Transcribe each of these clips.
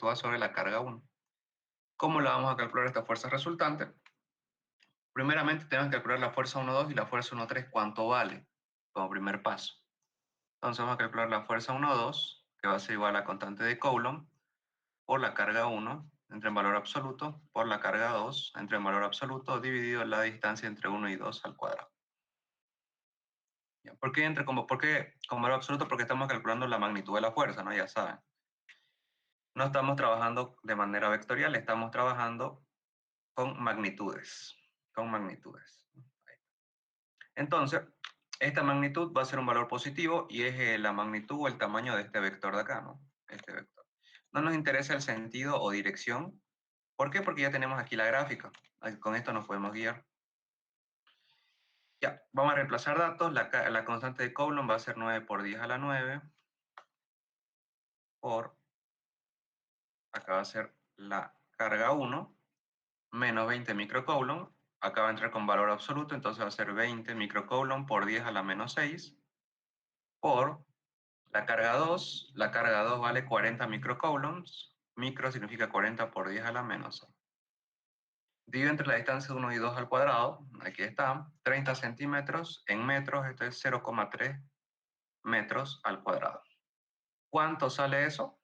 actúa sobre la carga 1. ¿Cómo la vamos a calcular esta fuerza resultante? Primeramente tenemos que calcular la fuerza 1,2 y la fuerza 1,3, ¿cuánto vale? Como primer paso. Entonces vamos a calcular la fuerza 1,2, que va a ser igual a la constante de Coulomb, por la carga 1, entre en valor absoluto, por la carga 2, entre en valor absoluto, dividido la distancia entre 1 y 2 al cuadrado. ¿Por qué con valor absoluto? Porque estamos calculando la magnitud de la fuerza, ¿no? Ya saben. No estamos trabajando de manera vectorial, estamos trabajando con magnitudes. Con magnitudes. Entonces, esta magnitud va a ser un valor positivo y es la magnitud o el tamaño de este vector de acá, ¿no? Este vector. No nos interesa el sentido o dirección. ¿Por qué? Porque ya tenemos aquí la gráfica. Con esto nos podemos guiar. Ya, vamos a reemplazar datos. La constante de Coulomb va a ser 9 por 10 a la 9 por, acá va a ser la carga 1, menos 20 microcoulomb. Acá va a entrar con valor absoluto, entonces va a ser 20 microcoulomb por 10 a la menos 6 por la carga 2. La carga 2 vale 40 microcoulombs. Micro significa 40 por 10 a la menos 6. Divido entre la distancia de 1 y 2 al cuadrado, aquí está, 30 centímetros, en metros, esto es 0,3 metros al cuadrado. ¿Cuánto sale eso?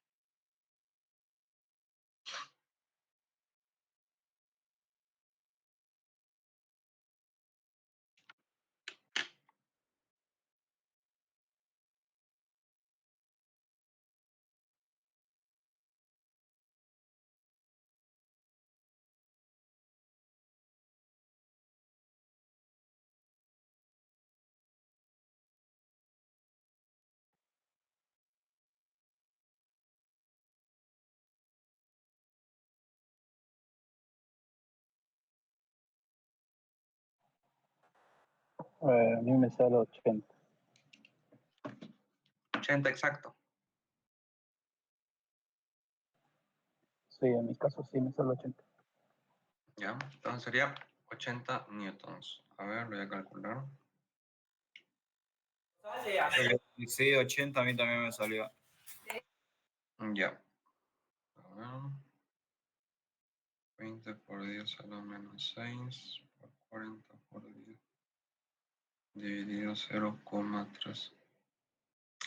A mí me sale 80. 80 exacto. Sí, en mi caso sí me sale 80. Ya, entonces sería 80 newtons. A ver, lo voy a calcular. Sí, 80 a mí también me salió. Ya. A ver. 20 por 10 a la menos 6 por 40 por 10 dividido 0,3.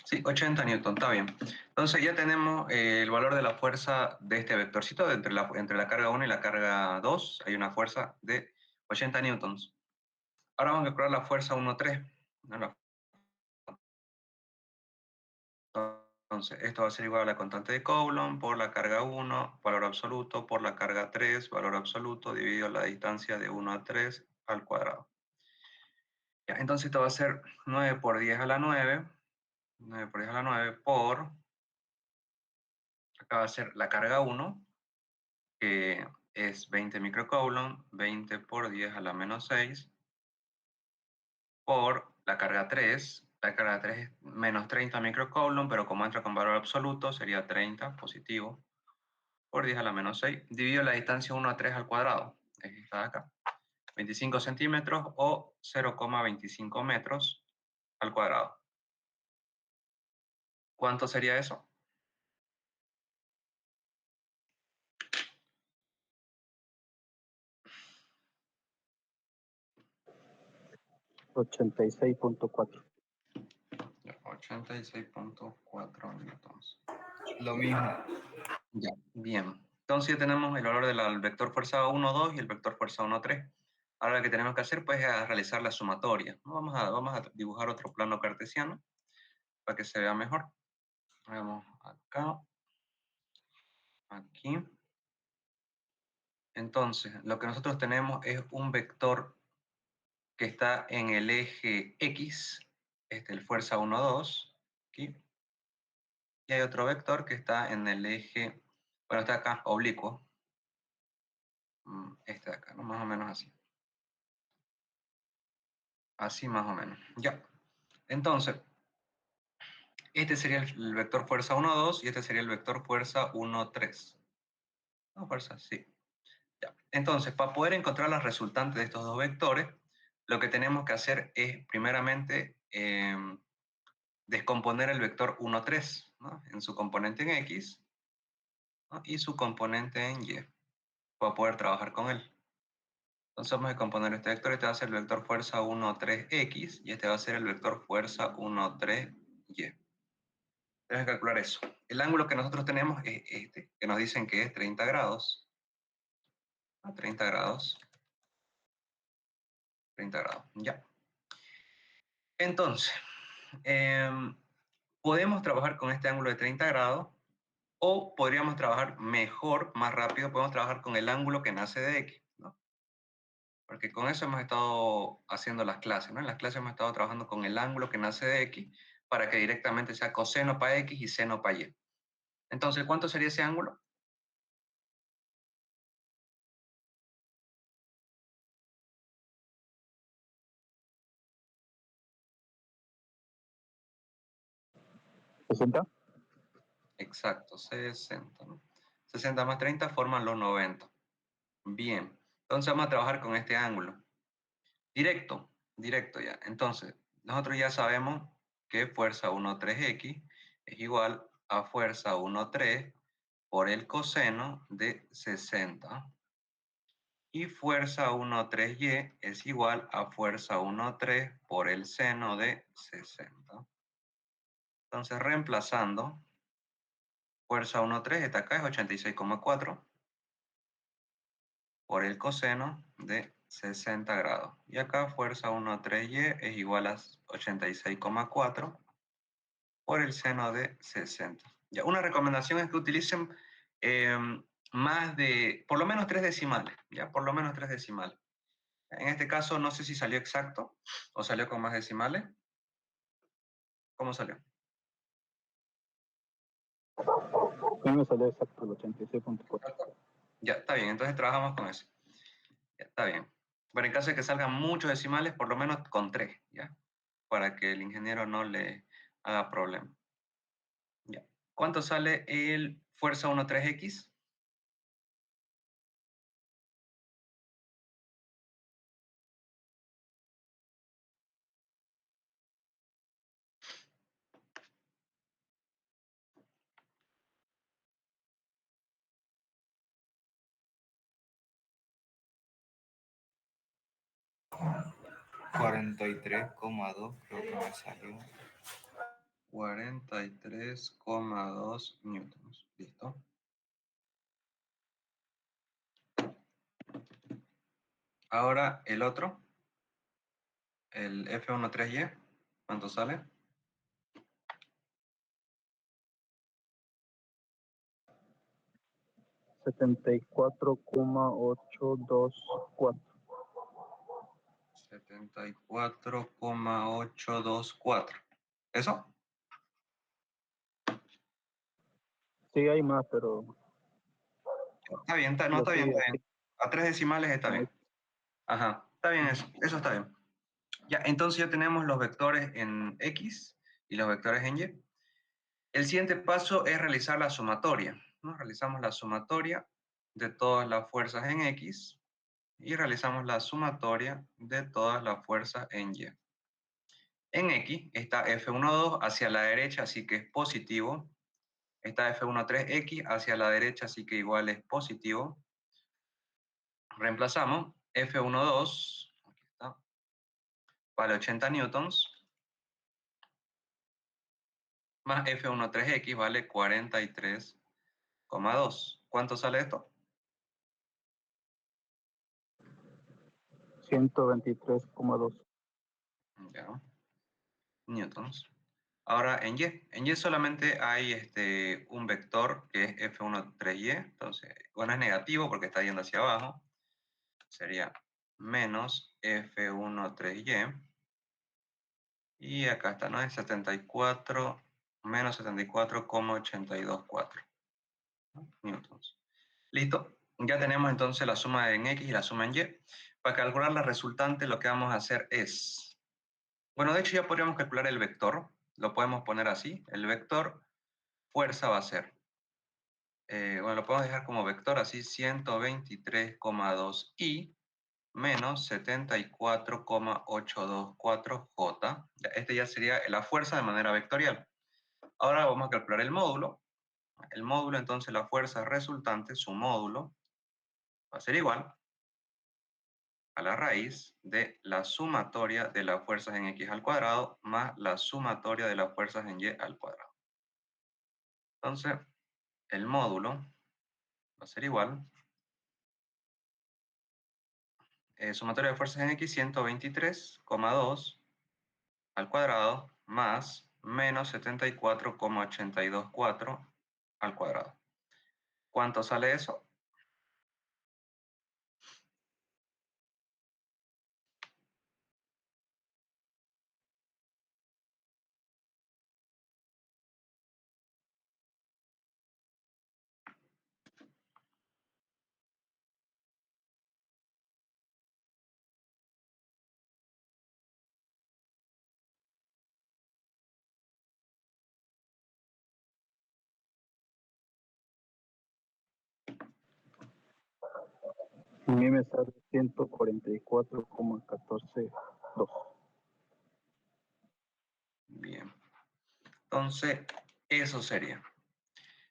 Sí, 80 newton, está bien. Entonces ya tenemos el valor de la fuerza de este vectorcito, entre la carga 1 y la carga 2, hay una fuerza de 80 newtons. Ahora vamos a calcular la fuerza 1,3. ¿No? Entonces, esto va a ser igual a la constante de Coulomb por la carga 1, valor absoluto, por la carga 3, valor absoluto, dividido la distancia de 1 a 3 al cuadrado. Ya, entonces esto va a ser 9 por 10 a la 9, 9 por 10 a la 9 por, acá va a ser la carga 1, que es 20 microcoulomb, 20 por 10 a la menos 6, por la carga 3 es menos 30 microcoulomb, pero como entra con valor absoluto, sería 30 positivo, por 10 a la menos 6, dividido la distancia 1 a 3 al cuadrado, esta de acá, 25 centímetros o 0,25 metros al cuadrado. ¿Cuánto sería eso? $86.4. 86.4 newtons. Lo mismo. Ya, bien. Entonces ya tenemos el valor del vector fuerza 1, 2 y el vector fuerza 1, 3. Ahora lo que tenemos que hacer pues, es realizar la sumatoria. Vamos a dibujar otro plano cartesiano para que se vea mejor. Vamos acá, aquí. Entonces, lo que nosotros tenemos es un vector que está en el eje X, el fuerza 1, 2, aquí. Y hay otro vector que está en el eje, bueno, está acá, oblicuo. Este de acá, ¿no? Más o menos así. Así más o menos. Ya. Entonces, este sería el vector fuerza 1, 2 y este sería el vector fuerza 1, 3. No, fuerza, sí. Ya. Entonces, para poder encontrar las resultantes de estos dos vectores, lo que tenemos que hacer es, primeramente, descomponer el vector 1, 3, ¿no? En su componente en X. ¿no? Y su componente en Y, para poder trabajar con él. Entonces vamos a componer este vector. Este va a ser el vector fuerza 1, 3x y este va a ser el vector fuerza 1, 3y. Debes calcular eso. El ángulo que nosotros tenemos es este, que nos dicen que es 30 grados. A 30 grados. 30 grados, ya. Entonces, podemos trabajar con este ángulo de 30 grados o podríamos trabajar mejor, más rápido, podemos trabajar con el ángulo que nace de x, ¿no? Porque con eso hemos estado haciendo las clases, ¿no? En las clases hemos estado trabajando con el ángulo que nace de x para que directamente sea coseno para x y seno para y. Entonces, ¿cuánto sería ese ángulo? ¿60? Exacto, 60, ¿no? 60 más 30 forman los 90. Bien, entonces vamos a trabajar con este ángulo. Directo, directo ya. Entonces, nosotros ya sabemos que fuerza 1, 3x es igual a fuerza 1, 3 por el coseno de 60. Y fuerza 1, 3y es igual a fuerza 1, 3 por el seno de 60. Entonces, reemplazando, fuerza 1, 3, esta acá es 86,4 por el coseno de 60 grados. Y acá fuerza 1, 3y es igual a 86,4 por el seno de 60. Ya, una recomendación es que utilicen por lo menos 3 decimales, ya, por lo menos 3 decimales. En este caso no sé si salió exacto o salió con más decimales. ¿Cómo salió? A mí me salió exacto el 86.4. Ya, está bien, entonces trabajamos con eso. Ya, está bien. Pero en caso de que salgan muchos decimales, por lo menos con 3, ¿ya? Para que el ingeniero no le haga problema. Ya. ¿Cuánto sale el fuerza 1, 3x? $43,2 creo que me salió. 43,2 newtons. ¿Listo? Ahora el otro, el F13Y, ¿cuánto sale? $74,824. 74,824. ¿Eso? Sí, hay más, pero Está bien, no, lo está bien, sigue está así. bien. A 3 decimales está bien. Ajá, está bien eso está bien. Ya, entonces ya tenemos los vectores en X y los vectores en Y. El siguiente paso es realizar la sumatoria, ¿no? Realizamos la sumatoria de todas las fuerzas en X y realizamos la sumatoria de todas las fuerzas en Y. En X está F12 hacia la derecha, así que es positivo. Está F13X hacia la derecha, así que igual es positivo. Reemplazamos F12, aquí está, vale 80 newtons, más F13X vale 43,2. ¿Cuánto sale esto? 123,2. Ya, newtons. Ahora en Y solamente hay un vector que es F13Y, entonces, bueno, es negativo porque está yendo hacia abajo, sería menos F13Y, y acá está, ¿no? Es 74, menos 74,824 newtons. Listo, ya tenemos entonces la suma en X y la suma en Y. Para calcular la resultante lo que vamos a hacer es, bueno, de hecho ya podríamos calcular el vector, lo podemos poner así, el vector fuerza va a ser, bueno, lo podemos dejar como vector así, 123,2i menos 74,824j. Este ya sería la fuerza de manera vectorial. Ahora vamos a calcular el módulo. El módulo, entonces, la fuerza resultante, su módulo, va a ser igual a la raíz de la sumatoria de las fuerzas en x al cuadrado más la sumatoria de las fuerzas en y al cuadrado. Entonces, el módulo va a ser igual, sumatoria de fuerzas en x, 123,2 al cuadrado más menos 74,824 al cuadrado. ¿Cuánto sale eso? A mí me sale 144,142. Bien. Entonces, eso sería.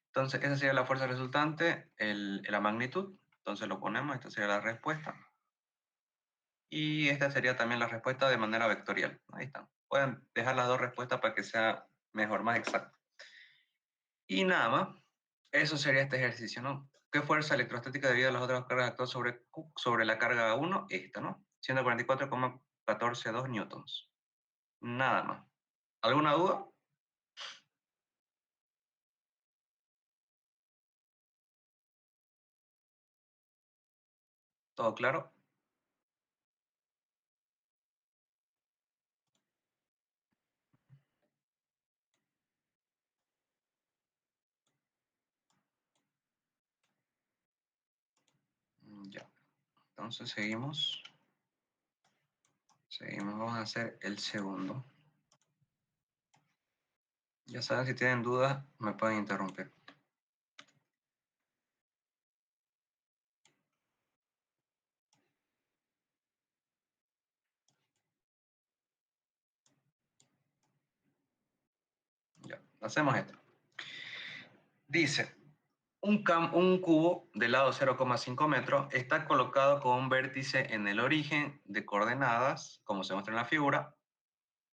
Entonces, esa sería la fuerza resultante, la magnitud. Entonces lo ponemos, esta sería la respuesta. Y esta sería también la respuesta de manera vectorial. Ahí están. Pueden dejar las dos respuestas para que sea mejor, más exacto. Y nada más, eso sería este ejercicio, ¿no? ¿Qué fuerza electrostática debido a las otras cargas actúa sobre la carga 1? Esta, ¿no? 144,142 newtons. Nada más. ¿Alguna duda? ¿Todo claro? Ya. Entonces seguimos. Seguimos, vamos a hacer el segundo. Ya saben, si tienen dudas, me pueden interrumpir. Ya, hacemos esto. Dice, un cubo de lado 0,5 metros está colocado con un vértice en el origen de coordenadas, como se muestra en la figura.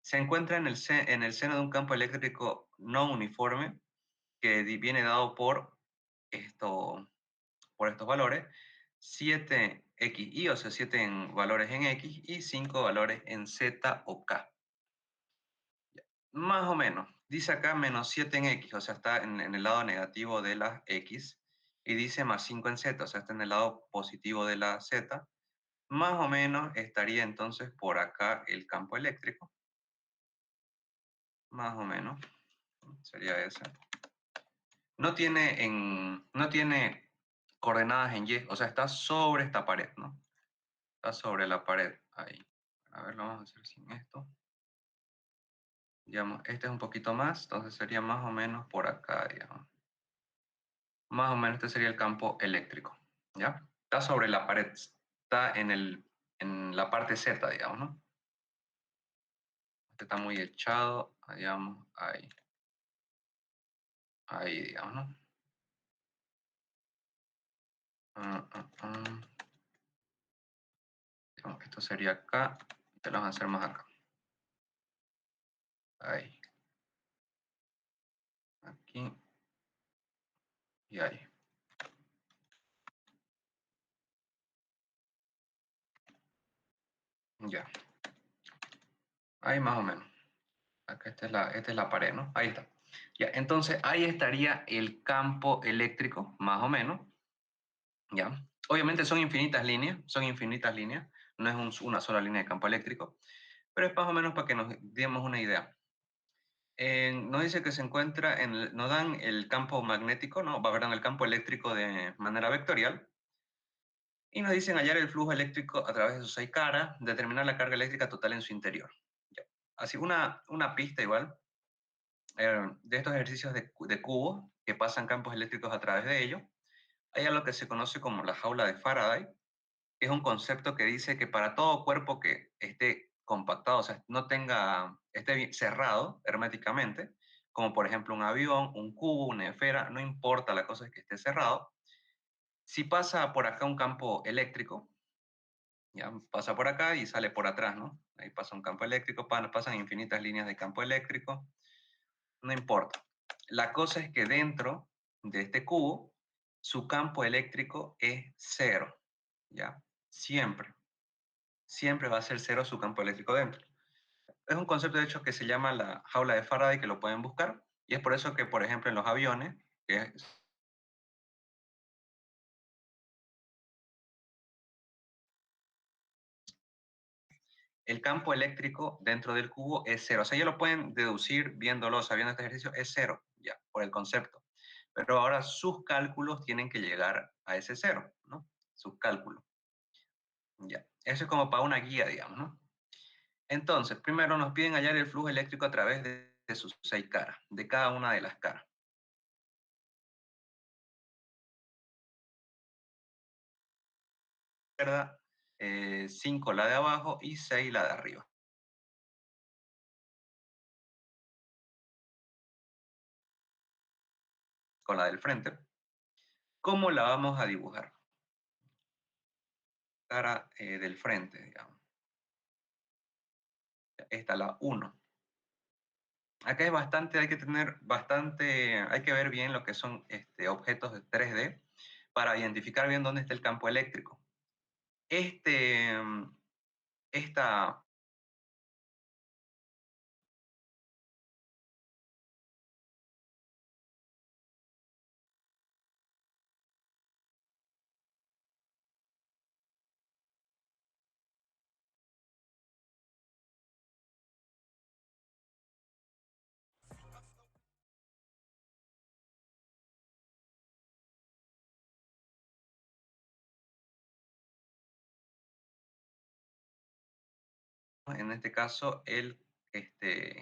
Se encuentra en el seno de un campo eléctrico no uniforme que viene dado por estos valores, 7xy, o sea, 7 valores en x y 5 valores en z o k. Más o menos. Dice acá menos 7 en x, o sea, está en el lado negativo de la x. Y dice más 5 en z, o sea, está en el lado positivo de la z. Más o menos estaría entonces por acá el campo eléctrico. Más o menos. Sería ese. No tiene coordenadas en y, o sea, está sobre esta pared, ¿no? Está sobre la pared, ahí. A ver, lo vamos a hacer sin esto. Digamos, este es un poquito más, entonces sería más o menos por acá, digamos. Más o menos este sería el campo eléctrico, ¿ya? Está sobre la pared, está en la parte Z, digamos, ¿no? Este está muy echado, digamos, ahí. Ahí, digamos, ¿no? Digamos, esto sería acá, te lo vamos a hacer más acá. Ahí. Aquí. Y ahí. Ya. Ahí más o menos. Acá esta es la pared, ¿no? Ahí está. Ya, entonces ahí estaría el campo eléctrico, más o menos. ¿Ya? Obviamente son infinitas líneas, no es una sola línea de campo eléctrico, pero es más o menos para que nos demos una idea. Nos dice que se encuentra, nos dan el campo magnético, ¿no? Va a ver el campo eléctrico de manera vectorial, y nos dicen hallar el flujo eléctrico a través de sus 6 caras, determinar la carga eléctrica total en su interior. ¿Ya? Así, una pista igual, de estos ejercicios de cubos que pasan campos eléctricos a través de ellos, hay algo que se conoce como la jaula de Faraday. Es un concepto que dice que para todo cuerpo que esté compactado, o sea, esté bien cerrado herméticamente, como por ejemplo un avión, un cubo, una esfera, no importa, la cosa es que esté cerrado. Si pasa por acá un campo eléctrico, ya pasa por acá y sale por atrás, ¿no? Ahí pasa un campo eléctrico, pasan infinitas líneas de campo eléctrico, no importa. La cosa es que dentro de este cubo, su campo eléctrico es cero, ¿ya? Siempre, siempre va a ser cero su campo eléctrico dentro. Es un concepto de hecho que se llama la jaula de Faraday, que lo pueden buscar, y es por eso que, por ejemplo, en los aviones, que es el campo eléctrico dentro del cubo es cero. O sea, ellos lo pueden deducir viéndolo, sabiendo este ejercicio, es cero, ya, por el concepto. Pero ahora sus cálculos tienen que llegar a ese cero, ¿no? Sus cálculos. Ya. Eso es como para una guía, digamos, ¿no? Entonces, primero nos piden hallar el flujo eléctrico a través de sus 6 caras, de cada una de las caras. 5 la de abajo y 6 la de arriba. Con la del frente. ¿Cómo la vamos a dibujar? Cara del frente, digamos. Esta es la 1. Acá es bastante, hay que tener bastante, hay que ver bien lo que son objetos de 3D para identificar bien dónde está el campo eléctrico. Esta en este caso el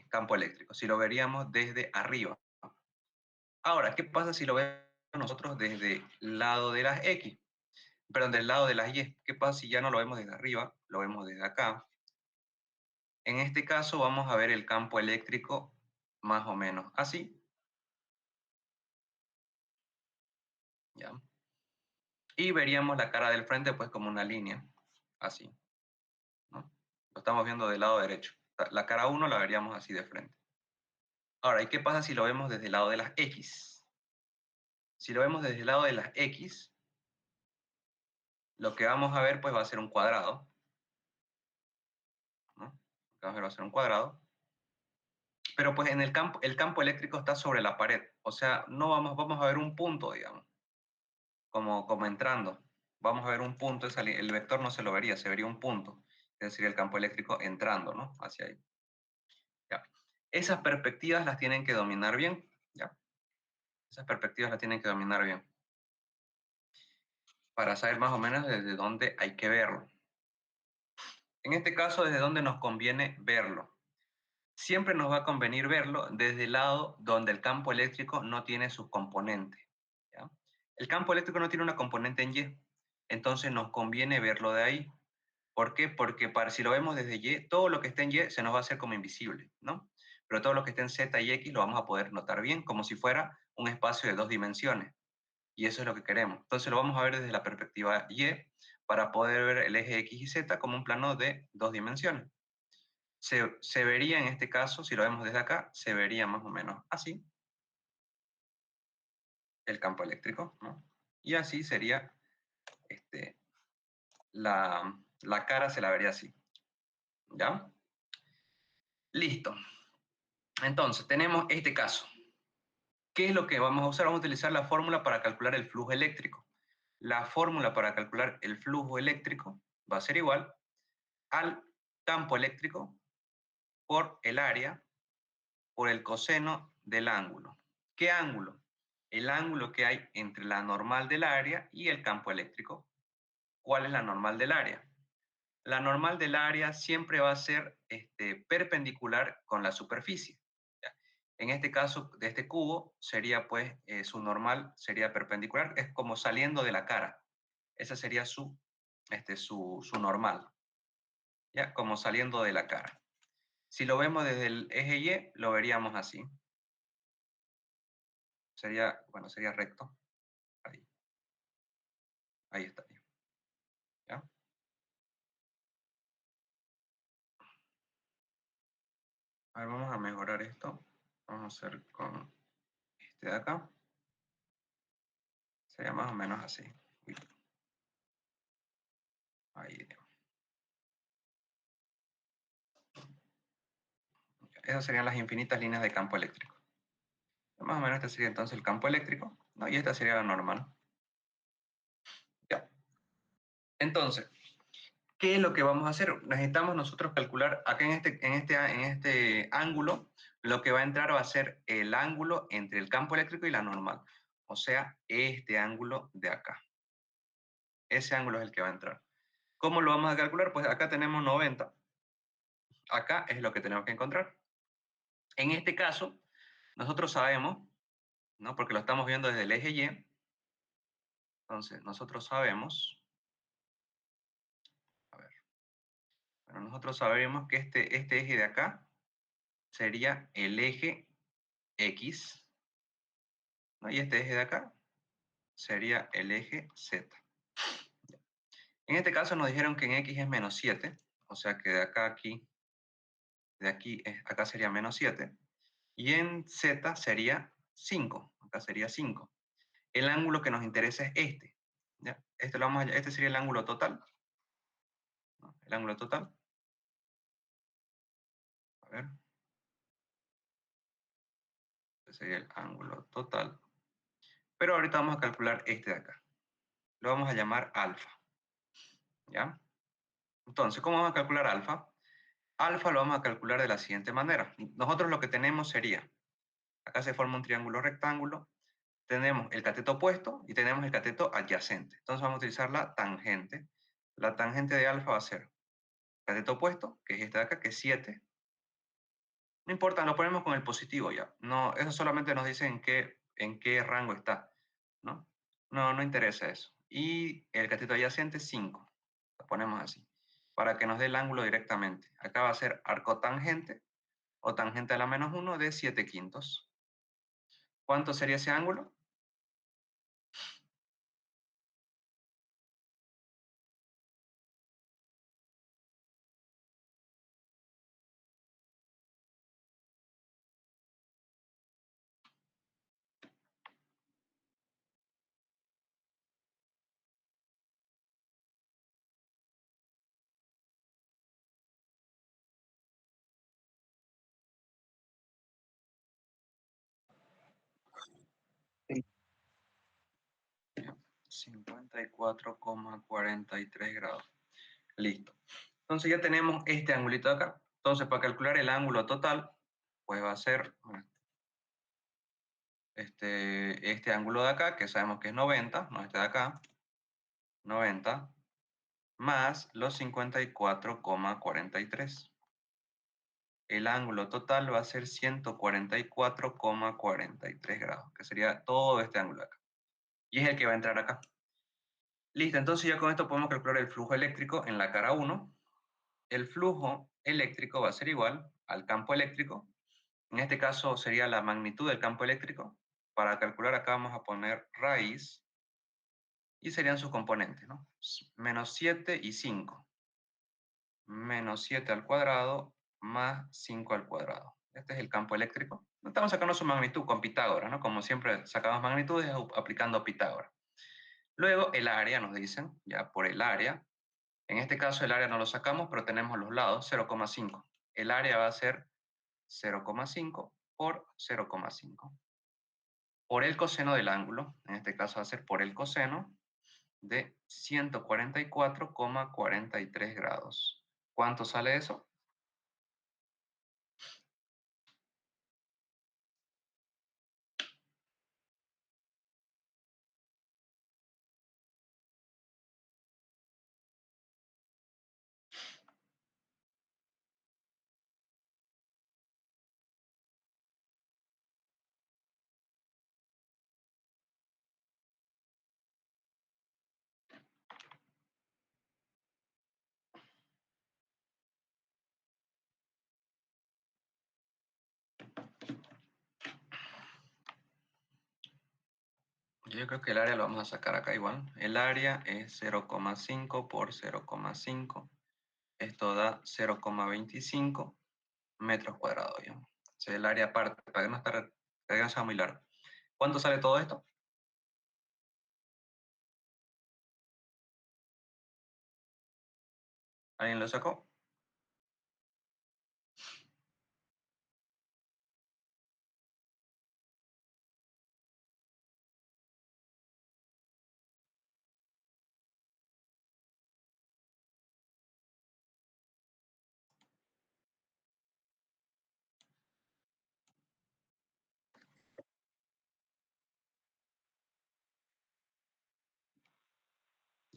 campo eléctrico, si lo veríamos desde arriba. Ahora, ¿qué pasa si lo vemos nosotros desde el lado de las X? Perdón, del lado de las Y. ¿Qué pasa si ya no lo vemos desde arriba, lo vemos desde acá? En este caso vamos a ver el campo eléctrico más o menos así. ¿Ya? Y veríamos la cara del frente pues como una línea, así, ¿no? Lo estamos viendo del lado derecho. La cara 1 la veríamos así de frente. Ahora, ¿y qué pasa si lo vemos desde el lado de las X? Si lo vemos desde el lado de las X, lo que vamos a ver pues va a ser un cuadrado, ¿no? Lo que vamos a ver va a ser un cuadrado. Pero pues en el campo eléctrico está sobre la pared, o sea, no vamos a ver un punto, digamos, como entrando. Vamos a ver un punto, el vector no se lo vería, se vería un punto, es decir, el campo eléctrico entrando, ¿no? Hacia ahí. ¿Ya? Esas perspectivas las tienen que dominar bien, ¿ya? Esas perspectivas las tienen que dominar bien, para saber más o menos desde dónde hay que verlo. En este caso, desde dónde nos conviene verlo. Siempre nos va a convenir verlo desde el lado donde el campo eléctrico no tiene sus componentes, ¿ya? El campo eléctrico no tiene una componente en Y, entonces nos conviene verlo de ahí. ¿Por qué? Porque si lo vemos desde Y, todo lo que está en Y se nos va a hacer como invisible, ¿no? Pero todo lo que está en Z y X lo vamos a poder notar bien, como si fuera un espacio de 2 dimensiones. Y eso es lo que queremos. Entonces lo vamos a ver desde la perspectiva Y para poder ver el eje X y Z como un plano de 2 dimensiones. Se vería en este caso, si lo vemos desde acá, se vería más o menos así el campo eléctrico, ¿no? Y así sería, la cara se la vería así, ¿ya? Listo. Entonces, tenemos este caso. ¿Qué es lo que vamos a usar? Vamos a utilizar la fórmula para calcular el flujo eléctrico. La fórmula para calcular el flujo eléctrico va a ser igual al campo eléctrico por el área por el coseno del ángulo. ¿Qué ángulo? El ángulo que hay entre la normal del área y el campo eléctrico. ¿Cuál es la normal del área? La normal del área siempre va a ser perpendicular con la superficie. ¿Ya? En este caso, de este cubo, sería pues, su normal sería perpendicular, es como saliendo de la cara. Esa sería su normal, ¿ya? Como saliendo de la cara. Si lo vemos desde el eje Y, lo veríamos así. sería, bueno, sería recto. Ahí. Ahí estaría. ¿Ya? A ver, vamos a mejorar esto. Vamos a hacer con este de acá. Sería más o menos así. Uy. Ahí. Esas serían las infinitas líneas de campo eléctrico. Más o menos este sería entonces el campo eléctrico, ¿no? Y esta sería la normal. Ya. Entonces, ¿qué es lo que vamos a hacer? Necesitamos nosotros calcular acá en este ángulo, lo que va a entrar va a ser el ángulo entre el campo eléctrico y la normal. O sea, este ángulo de acá. Ese ángulo es el que va a entrar. ¿Cómo lo vamos a calcular? Pues acá tenemos 90. Acá es lo que tenemos que encontrar. En este caso, nosotros sabemos, ¿no? Porque lo estamos viendo desde el eje Y. Entonces, nosotros sabemos, a ver, bueno, nosotros sabemos que este eje de acá sería el eje X, ¿no? Y este eje de acá sería el eje Z. En este caso nos dijeron que en X es menos 7, o sea que de acá a aquí, de aquí, acá sería menos 7, y en Z sería 5, acá sería 5. El ángulo que nos interesa es este, ¿ya? Este sería el ángulo total, ¿no? El ángulo total, a ver, este sería el ángulo total, pero ahorita vamos a calcular este de acá, lo vamos a llamar alfa, ¿ya? Entonces, ¿cómo vamos a calcular alfa? Alfa lo vamos a calcular de la siguiente manera. Nosotros lo que tenemos sería, acá se forma un triángulo rectángulo, tenemos el cateto opuesto y tenemos el cateto adyacente. Entonces vamos a utilizar la tangente. La tangente de alfa va a ser cateto opuesto, que es este de acá, que es 7. No importa, lo ponemos con el positivo ya. No, eso solamente nos dice en qué rango está, ¿no? No interesa eso. Y el cateto adyacente 5. Lo ponemos así, para que nos dé el ángulo directamente. Acá va a ser arcotangente o tangente a la menos 1 de 7/5. ¿Cuánto sería ese ángulo? Sí. 54,43 grados. Listo. Entonces ya tenemos este angulito de acá. Entonces para calcular el ángulo total, pues va a ser este ángulo de acá, que sabemos que es 90, no este de acá, 90, más los 54,43. El ángulo total va a ser 144,43 grados, que sería todo este ángulo de acá. Y es el que va a entrar acá. Listo, entonces ya con esto podemos calcular el flujo eléctrico en la cara 1. El flujo eléctrico va a ser igual al campo eléctrico. En este caso sería la magnitud del campo eléctrico. Para calcular acá vamos a poner raíz y serían sus componentes, ¿no? Menos 7 y 5. Menos 7 al cuadrado más 5 al cuadrado. Este es el campo eléctrico. Estamos sacando su magnitud con Pitágoras, ¿no? Como siempre sacamos magnitudes aplicando Pitágoras. Luego el área nos dicen, ya por el área. En este caso el área no lo sacamos, pero tenemos los lados, 0,5. El área va a ser 0,5 por 0,5. Por el coseno del ángulo, en este caso va a ser por el coseno de 144,43 grados. ¿Cuánto sale eso? Yo creo que el área lo vamos a sacar acá igual. El área es 0,5 por 0,5. Esto da 0,25 metros cuadrados. ¿Ya? O sea, el área aparte, para que no sea muy largo. ¿Cuánto sale todo esto? ¿Alguien lo sacó?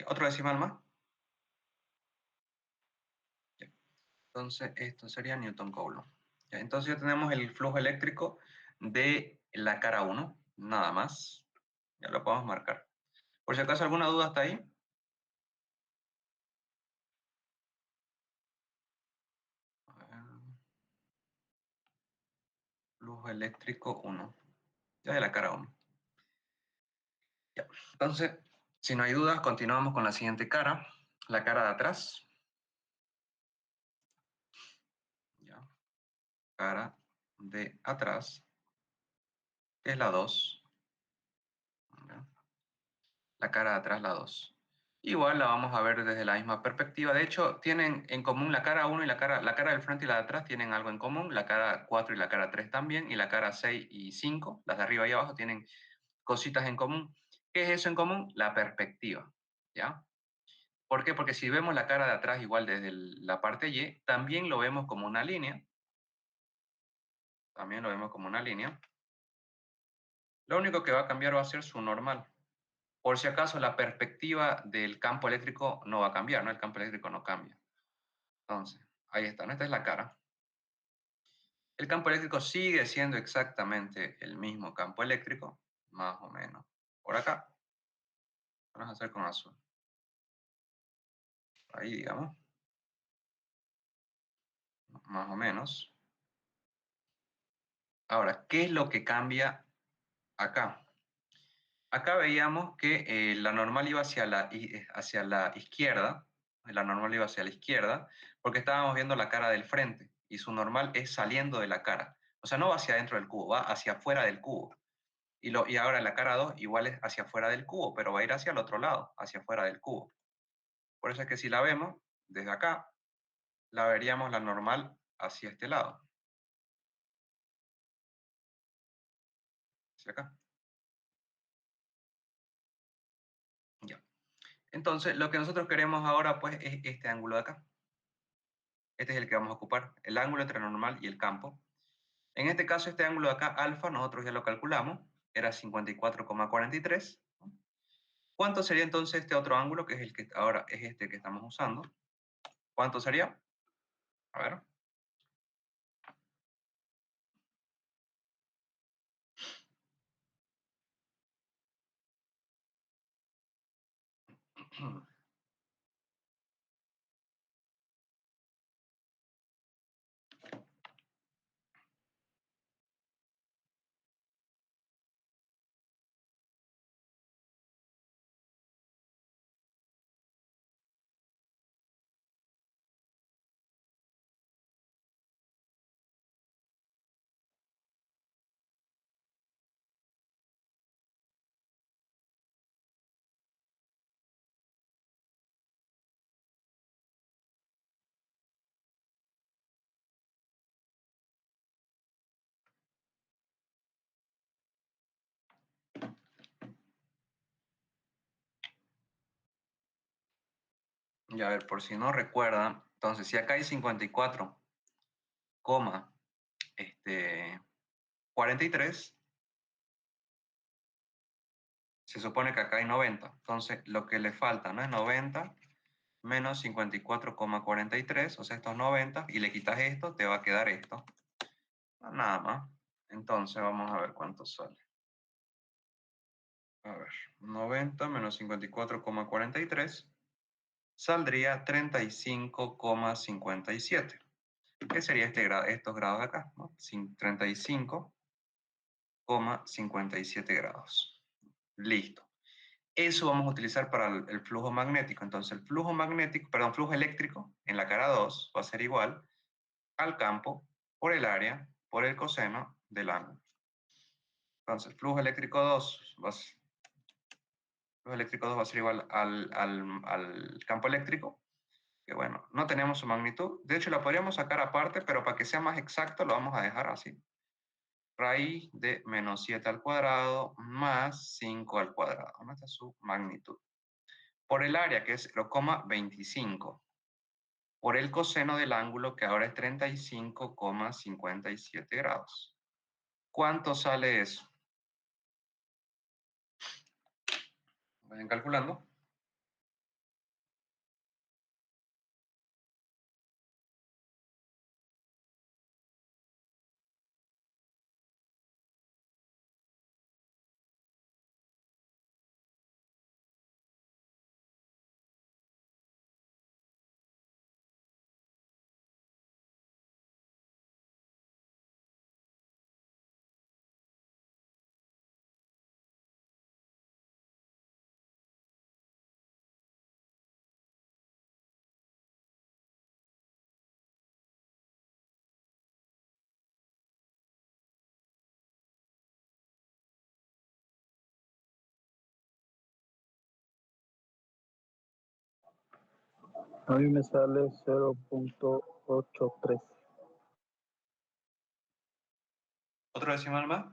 ¿Otro decimal más? Ya. Entonces, esto sería Newton Coulomb. Ya, entonces ya tenemos el flujo eléctrico de la cara 1, nada más. Ya lo podemos marcar. Por si acaso alguna duda hasta ahí. A ver, flujo eléctrico 1, ya de la cara 1. Ya. Entonces, si no hay dudas, continuamos con la siguiente cara, la cara de atrás. Ya. Cara de atrás, que es la 2. Ya. La cara de atrás, la 2. Igual la vamos a ver desde la misma perspectiva. De hecho, tienen en común la cara 1 y la cara del frente y la de atrás tienen algo en común. La cara 4 y la cara 3 también. Y la cara 6 y 5, las de arriba y abajo, tienen cositas en común. ¿Qué es eso en común? La perspectiva. ¿Ya? ¿Por qué? Porque si vemos la cara de atrás igual desde la parte Y, también lo vemos como una línea. También lo vemos como una línea. Lo único que va a cambiar va a ser su normal. Por si acaso, la perspectiva del campo eléctrico no va a cambiar, ¿no? El campo eléctrico no cambia. Entonces, ahí está, ¿no? Esta es la cara. El campo eléctrico sigue siendo exactamente el mismo campo eléctrico, más o menos. Por acá. Vamos a hacer con azul. Ahí, digamos. Más o menos. Ahora, ¿qué es lo que cambia acá? Acá veíamos que la normal iba hacia la izquierda, la normal iba hacia la izquierda, porque estábamos viendo la cara del frente, y su normal es saliendo de la cara. O sea, no va hacia adentro del cubo, va hacia afuera del cubo. Y ahora la cara 2 igual es hacia afuera del cubo, pero va a ir hacia el otro lado, hacia afuera del cubo. Por eso es que si la vemos desde acá, la veríamos la normal hacia este lado, hacia acá. Ya. Entonces, lo que nosotros queremos ahora, pues, es este ángulo de acá. Este es el que vamos a ocupar, el ángulo entre la normal y el campo. En este caso, este ángulo de acá, alfa, nosotros ya lo calculamos, era 54,43. ¿Cuánto sería entonces este otro ángulo, que es el que ahora es este que estamos usando? ¿Cuánto sería? A ver. Ya, a ver, por si no recuerdan, entonces si acá hay 54, este, 43, se supone que acá hay 90. Entonces lo que le falta no es 90 menos 54,43, o sea, estos 90, y le quitas esto, te va a quedar esto. Nada más. Entonces vamos a ver cuánto sale. A ver, 90 menos 54,43 saldría 35,57. ¿Qué sería estos grados de acá? ¿No? 35,57 grados. Listo. Eso vamos a utilizar para el flujo magnético. Entonces, el flujo magnético, perdón, flujo eléctrico en la cara 2 va a ser igual al campo por el área por el coseno del ángulo. Entonces, flujo eléctrico 2 va a ser igual al campo eléctrico, que bueno, no tenemos su magnitud. De hecho, la podríamos sacar aparte, pero para que sea más exacto lo vamos a dejar así. Raíz de menos 7 al cuadrado más 5 al cuadrado. Esta es su magnitud. Por el área, que es 0,25. Por el coseno del ángulo, que ahora es 35,57 grados. ¿Cuánto sale eso? Vayan calculando. A mí me sale 0.813. ¿Otro decimal más?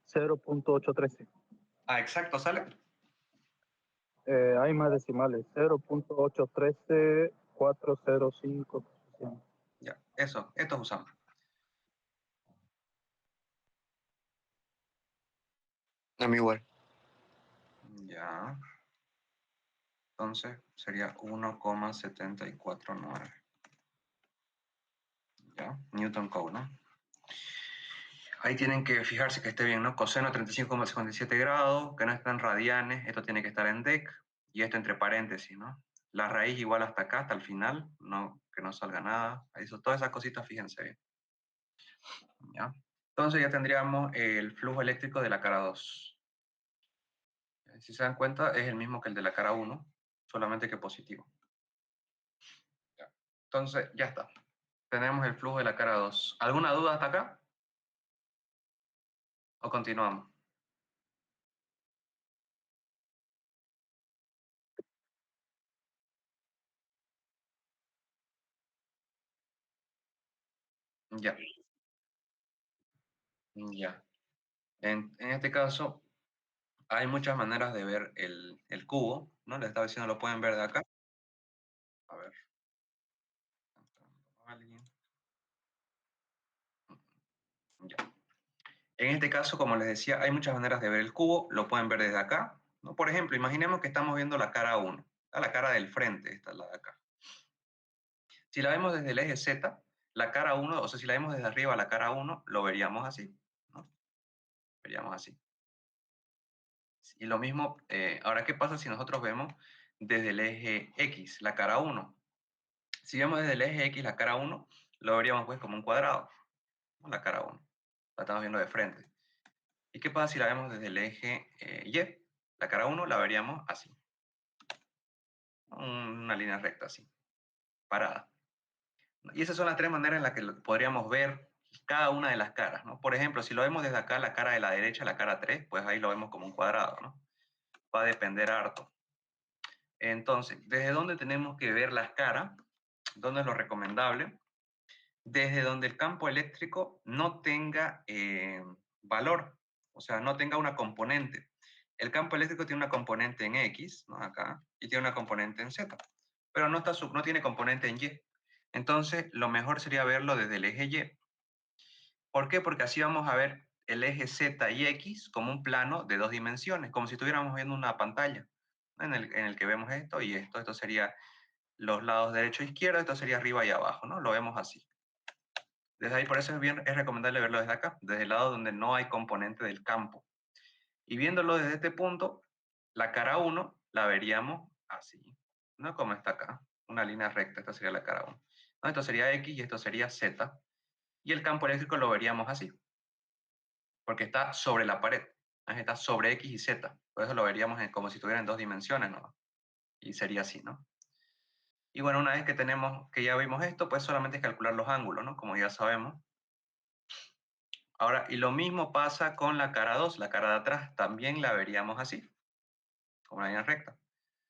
0.813. Ah, exacto, sale. Hay más decimales. 0.813, 405. Ya, eso, estos usamos. A mí igual. Ya. Entonces sería 1,749. Ya, Newton Code, ¿no? Ahí tienen que fijarse que esté bien, ¿no? Coseno 35,57 grados, que no está en radianes, esto tiene que estar en dec, y esto entre paréntesis, ¿no? La raíz igual hasta acá, hasta el final, no, que no salga nada. Ahí todas esas cositas, fíjense bien. ¿Ya? Entonces ya tendríamos el flujo eléctrico de la cara 2. Si se dan cuenta, es el mismo que el de la cara 1, solamente que positivo. ¿Ya? Entonces, ya está. Tenemos el flujo de la cara 2. ¿Alguna duda hasta acá? ¿O continuamos? Ya. Ya. En este caso, hay muchas maneras de ver el cubo, ¿no? Les estaba diciendo, lo pueden ver de acá. A ver. Alguien. Ya. En este caso, como les decía, hay muchas maneras de ver el cubo, lo pueden ver desde acá, ¿no? Por ejemplo, imaginemos que estamos viendo la cara 1, la cara del frente, esta es la de acá. Si la vemos desde el eje Z, la cara 1, o sea, si la vemos desde arriba la cara 1, lo veríamos así, ¿no? Veríamos así. Y lo mismo, ahora, ¿qué pasa si nosotros vemos desde el eje X, la cara 1? Si vemos desde el eje X la cara 1, lo veríamos pues como un cuadrado, ¿no? La cara 1. La estamos viendo de frente. ¿Y qué pasa si la vemos desde el eje Y? La cara 1 la veríamos así. Una línea recta así, parada. Y esas son las tres maneras en las que podríamos ver cada una de las caras, ¿no? Por ejemplo, si lo vemos desde acá, la cara de la derecha, la cara 3, pues ahí lo vemos como un cuadrado, ¿no? Va a depender harto. Entonces, ¿desde dónde tenemos que ver las caras? ¿Dónde es lo recomendable? Desde donde el campo eléctrico no tenga valor, o sea, no tenga una componente. El campo eléctrico tiene una componente en X, ¿no? Acá, y tiene una componente en Z, pero no tiene componente en Y. Entonces, lo mejor sería verlo desde el eje Y. ¿Por qué? Porque así vamos a ver el eje Z y X como un plano de dos dimensiones, como si estuviéramos viendo una pantalla, ¿no? en el que vemos esto y esto. Esto sería los lados derecho e izquierdo, esto sería arriba y abajo, ¿no? Lo vemos así. Desde ahí, por eso es recomendable verlo desde acá, desde el lado donde no hay componente del campo. Y viéndolo desde este punto, la cara 1 la veríamos así, ¿no? Como está acá, una línea recta, esta sería la cara 1. ¿No? Esto sería X y esto sería Z. Y el campo eléctrico lo veríamos así. porque está sobre la pared, está sobre X y Z. Por eso lo veríamos como si estuviera en 2 dimensiones, ¿no? Y sería así, ¿no? Y bueno, una vez que ya vimos esto, pues solamente es calcular los ángulos, ¿no? Como ya sabemos. Ahora, y lo mismo pasa con la cara 2. La cara de atrás también la veríamos así, como una línea recta.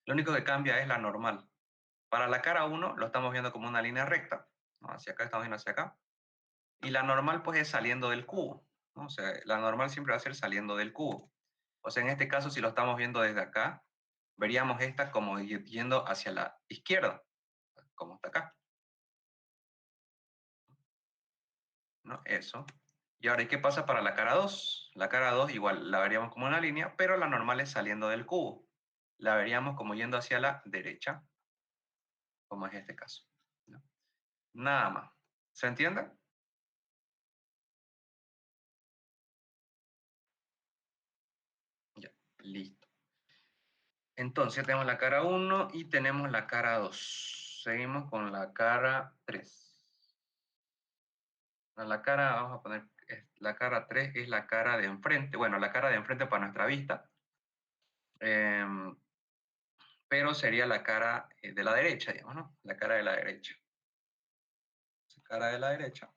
Lo único que cambia es la normal. Para la cara 1 lo estamos viendo como una línea recta, ¿no? Hacia acá, estamos viendo hacia acá. Y la normal pues es saliendo del cubo, ¿no? O sea, la normal siempre va a ser saliendo del cubo. O sea, en este caso, si lo estamos viendo desde acá, veríamos esta como yendo hacia la izquierda, como está acá, ¿no? Eso. Y ahora, ¿y qué pasa para la cara 2? La cara 2 igual la veríamos como una línea, pero la normal es saliendo del cubo. La veríamos como yendo hacia la derecha, como es este caso, ¿no? Nada más. ¿Se entiende? Ya, listo. Entonces tenemos la cara 1 y tenemos la cara 2. Seguimos con la cara 3. La cara, vamos a poner, la cara 3 es la cara de enfrente. Bueno, la cara de enfrente para nuestra vista. Pero sería la cara de la derecha, digamos, ¿no? La cara de la derecha. La cara de la derecha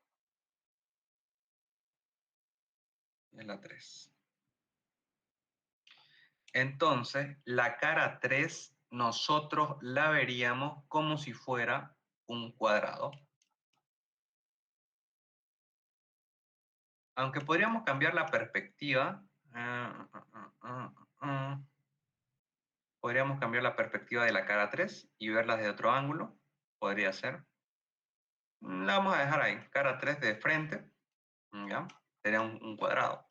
es la 3. Entonces, la cara 3 nosotros la veríamos como si fuera un cuadrado. Aunque podríamos cambiar la perspectiva. Podríamos cambiar la perspectiva de la cara 3 y verla desde otro ángulo. Podría ser. La vamos a dejar ahí. Cara 3 de frente. ¿Ya? Sería un cuadrado.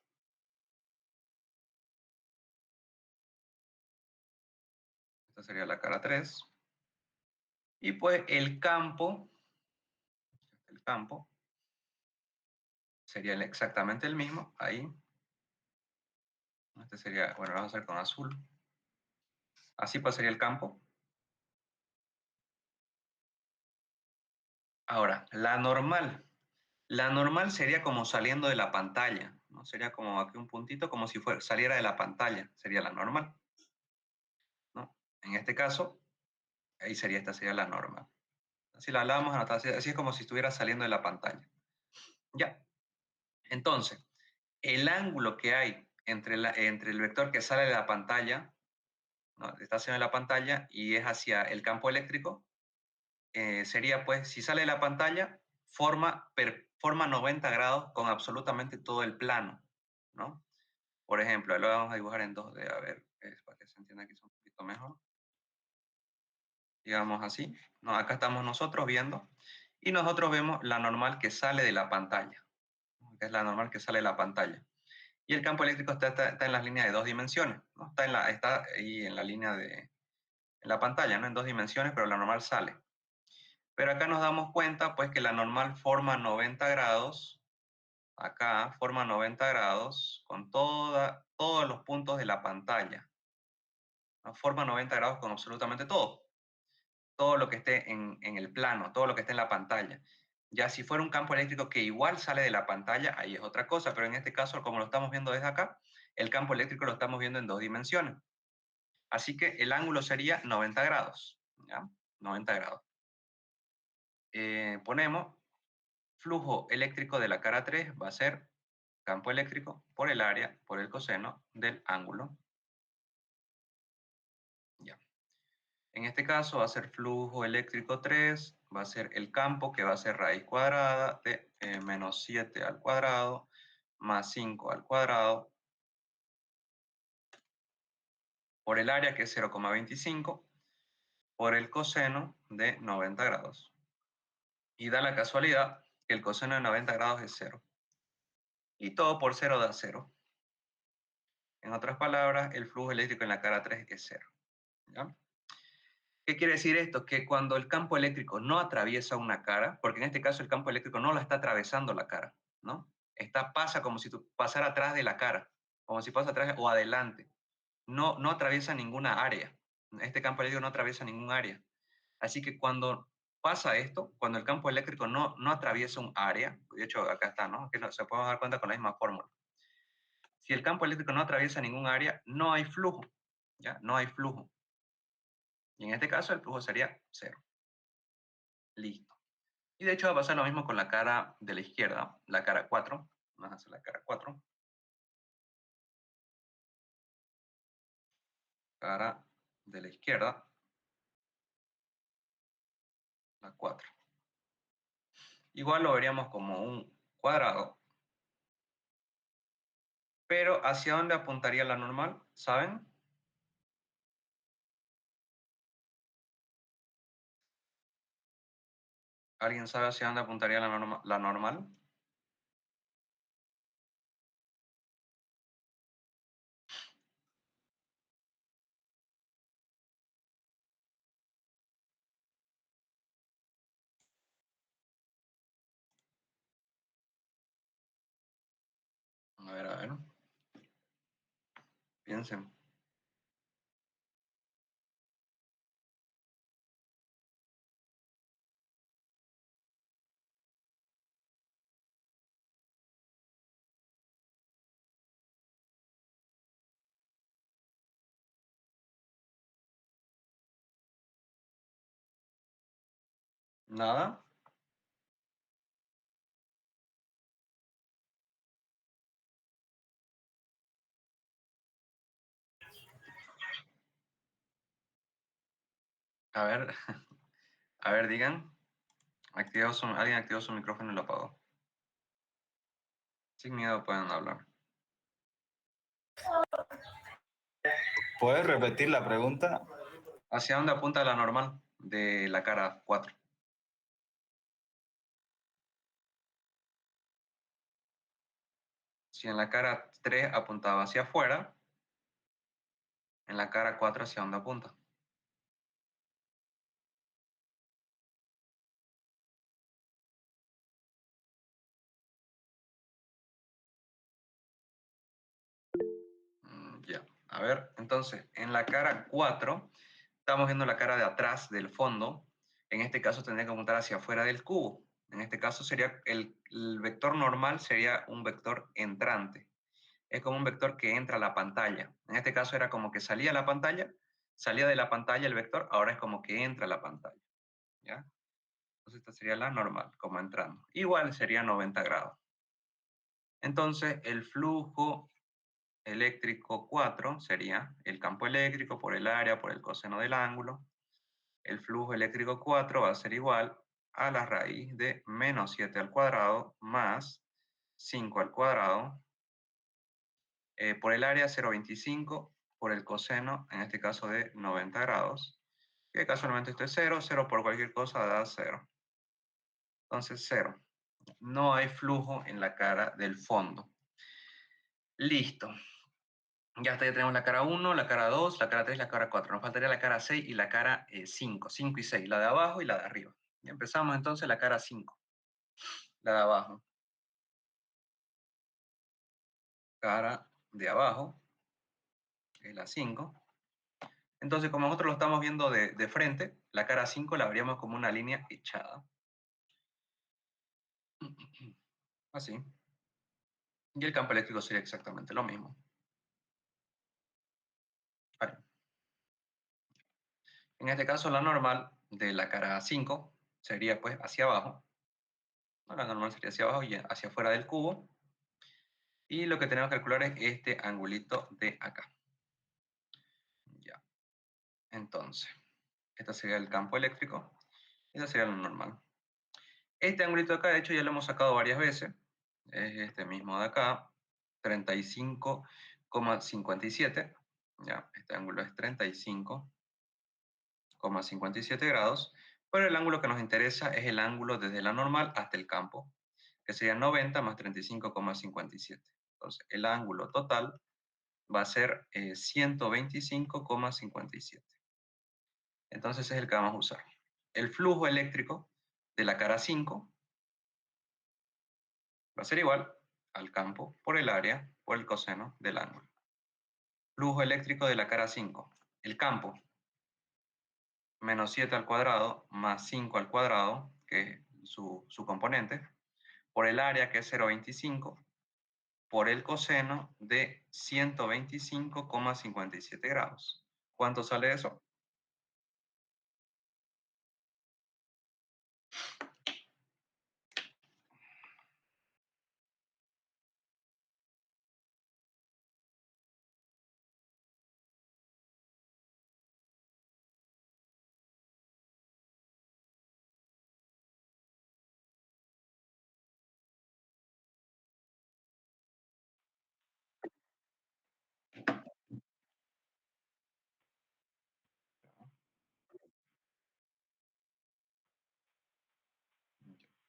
Esta sería la cara 3. Y pues el campo sería exactamente el mismo. Ahí. Este sería, bueno, lo vamos a hacer con azul. Así pasaría el campo. Ahora, la normal. La normal sería como saliendo de la pantalla, ¿no? Sería como aquí un puntito, como si saliera de la pantalla. Sería la normal, ¿no? En este caso, ahí sería, esta sería la normal. Así la hablábamos, así es como si estuviera saliendo de la pantalla. Ya. Entonces, el ángulo que hay entre el vector que sale de la pantalla, ¿no? Está haciendo la pantalla y es hacia el campo eléctrico, sería pues, si sale de la pantalla, forma 90 grados con absolutamente todo el plano, ¿no? Por ejemplo, lo vamos a dibujar en 2D, a ver, para que se entienda quizá un poquito mejor. Digamos así, ¿no? Acá estamos nosotros viendo, y nosotros vemos la normal que sale de la pantalla, ¿no? Que es la normal que sale de la pantalla. Y el campo eléctrico está en las líneas de 2 dimensiones, ¿no? Está ahí en la línea en la pantalla, ¿no? En 2 dimensiones, pero la normal sale. Pero acá nos damos cuenta, pues, que la normal forma 90 grados, acá forma 90 grados con todos los puntos de la pantalla, ¿no? Forma 90 grados con absolutamente todo lo que esté en el plano, todo lo que esté en la pantalla. Ya si fuera un campo eléctrico que igual sale de la pantalla, ahí es otra cosa, pero en este caso, como lo estamos viendo desde acá, el campo eléctrico lo estamos viendo en 2 dimensiones. Así que el ángulo sería 90 grados, ¿ya? 90 grados. Ponemos flujo eléctrico de la cara 3 va a ser campo eléctrico por el área, por el coseno del ángulo. Ya. En este caso va a ser flujo eléctrico 3, va a ser el campo que va a ser raíz cuadrada de menos 7 al cuadrado más 5 al cuadrado por el área que es 0,25 por el coseno de 90 grados. Y da la casualidad que el coseno de 90 grados es 0. Y todo por 0 da 0. En otras palabras, el flujo eléctrico en la cara 3 es 0. ¿Ya? ¿Qué quiere decir esto? Que cuando el campo eléctrico no atraviesa una cara, porque en este caso el campo eléctrico no la está atravesando la cara, ¿no? Pasa como si pasara atrás de la cara, como si pasa atrás o adelante. No atraviesa ninguna área. Este campo eléctrico no atraviesa ningún área. Así que cuando pasa esto, cuando el campo eléctrico no atraviesa un área, de hecho acá está, ¿no? Que se puede dar cuenta con la misma fórmula. Si el campo eléctrico no atraviesa ningún área, no hay flujo, ¿ya? No hay flujo. Y en este caso el flujo sería 0. Listo. Y de hecho va a pasar lo mismo con la cara de la izquierda, la cara 4. Vamos a hacer la cara 4. Cara de la izquierda, la 4. Igual lo veríamos como un cuadrado. Pero ¿hacia dónde apuntaría la normal? ¿Saben? ¿Alguien sabe hacia dónde apuntaría la normal? A ver, a ver. Piensen. ¿Nada? A ver, a ver, digan. Alguien activó su micrófono y lo apagó. Sin miedo pueden hablar. ¿Puedes repetir la pregunta? ¿Hacia dónde apunta la normal de la cara 4? Si en la cara 3 apuntaba hacia afuera, en la cara 4 hacia dónde apunta. Ya, a ver, entonces, en la cara 4, estamos viendo la cara de atrás del fondo. En este caso tendría que apuntar hacia afuera del cubo. En este caso sería el vector normal sería un vector entrante. Es como un vector que entra a la pantalla. En este caso era como que salía a la pantalla, salía de la pantalla el vector, ahora es como que entra a la pantalla. ¿Ya? Entonces esta sería la normal, como entrando. Igual sería 90 grados. Entonces el flujo eléctrico 4 sería el campo eléctrico por el área, por el coseno del ángulo. El flujo eléctrico 4 va a ser igual a la raíz de menos 7 al cuadrado más 5 al cuadrado por el área 0,25 por el coseno, en este caso de 90 grados, que casualmente esto es 0, 0 por cualquier cosa da 0. Entonces 0. No hay flujo en la cara del fondo. Listo. Ya está, ya tenemos la cara 1, la cara 2, la cara 3, la cara 4. Nos faltaría la cara 6 y la cara 5. 5 y 6, la de abajo y la de arriba. Y empezamos entonces la cara 5, la de abajo. Cara de abajo, es la 5. Entonces, como nosotros lo estamos viendo de frente, la cara 5 la veríamos como una línea echada. Así. Y el campo eléctrico sería exactamente lo mismo. Vale. En este caso, la normal de la cara 5 sería pues hacia abajo. ¿No? La normal sería hacia abajo y hacia afuera del cubo. Y lo que tenemos que calcular es este angulito de acá. Ya. Entonces, este sería el campo eléctrico. Esta sería la normal. Este angulito de acá, de hecho, ya lo hemos sacado varias veces. Es este mismo de acá, 35,57. Ya, este ángulo es 35,57 grados. Pero el ángulo que nos interesa es el ángulo desde la normal hasta el campo, que sería 90 más 35,57. Entonces, el ángulo total va a ser 125,57. Entonces, ese es el que vamos a usar. El flujo eléctrico de la cara 5 va a ser igual al campo por el área por el coseno del ángulo. Flujo eléctrico de la cara 5. El campo, menos 7 al cuadrado más 5 al cuadrado, que es su componente, por el área, que es 0,25, por el coseno de 125,57 grados. ¿Cuánto sale eso?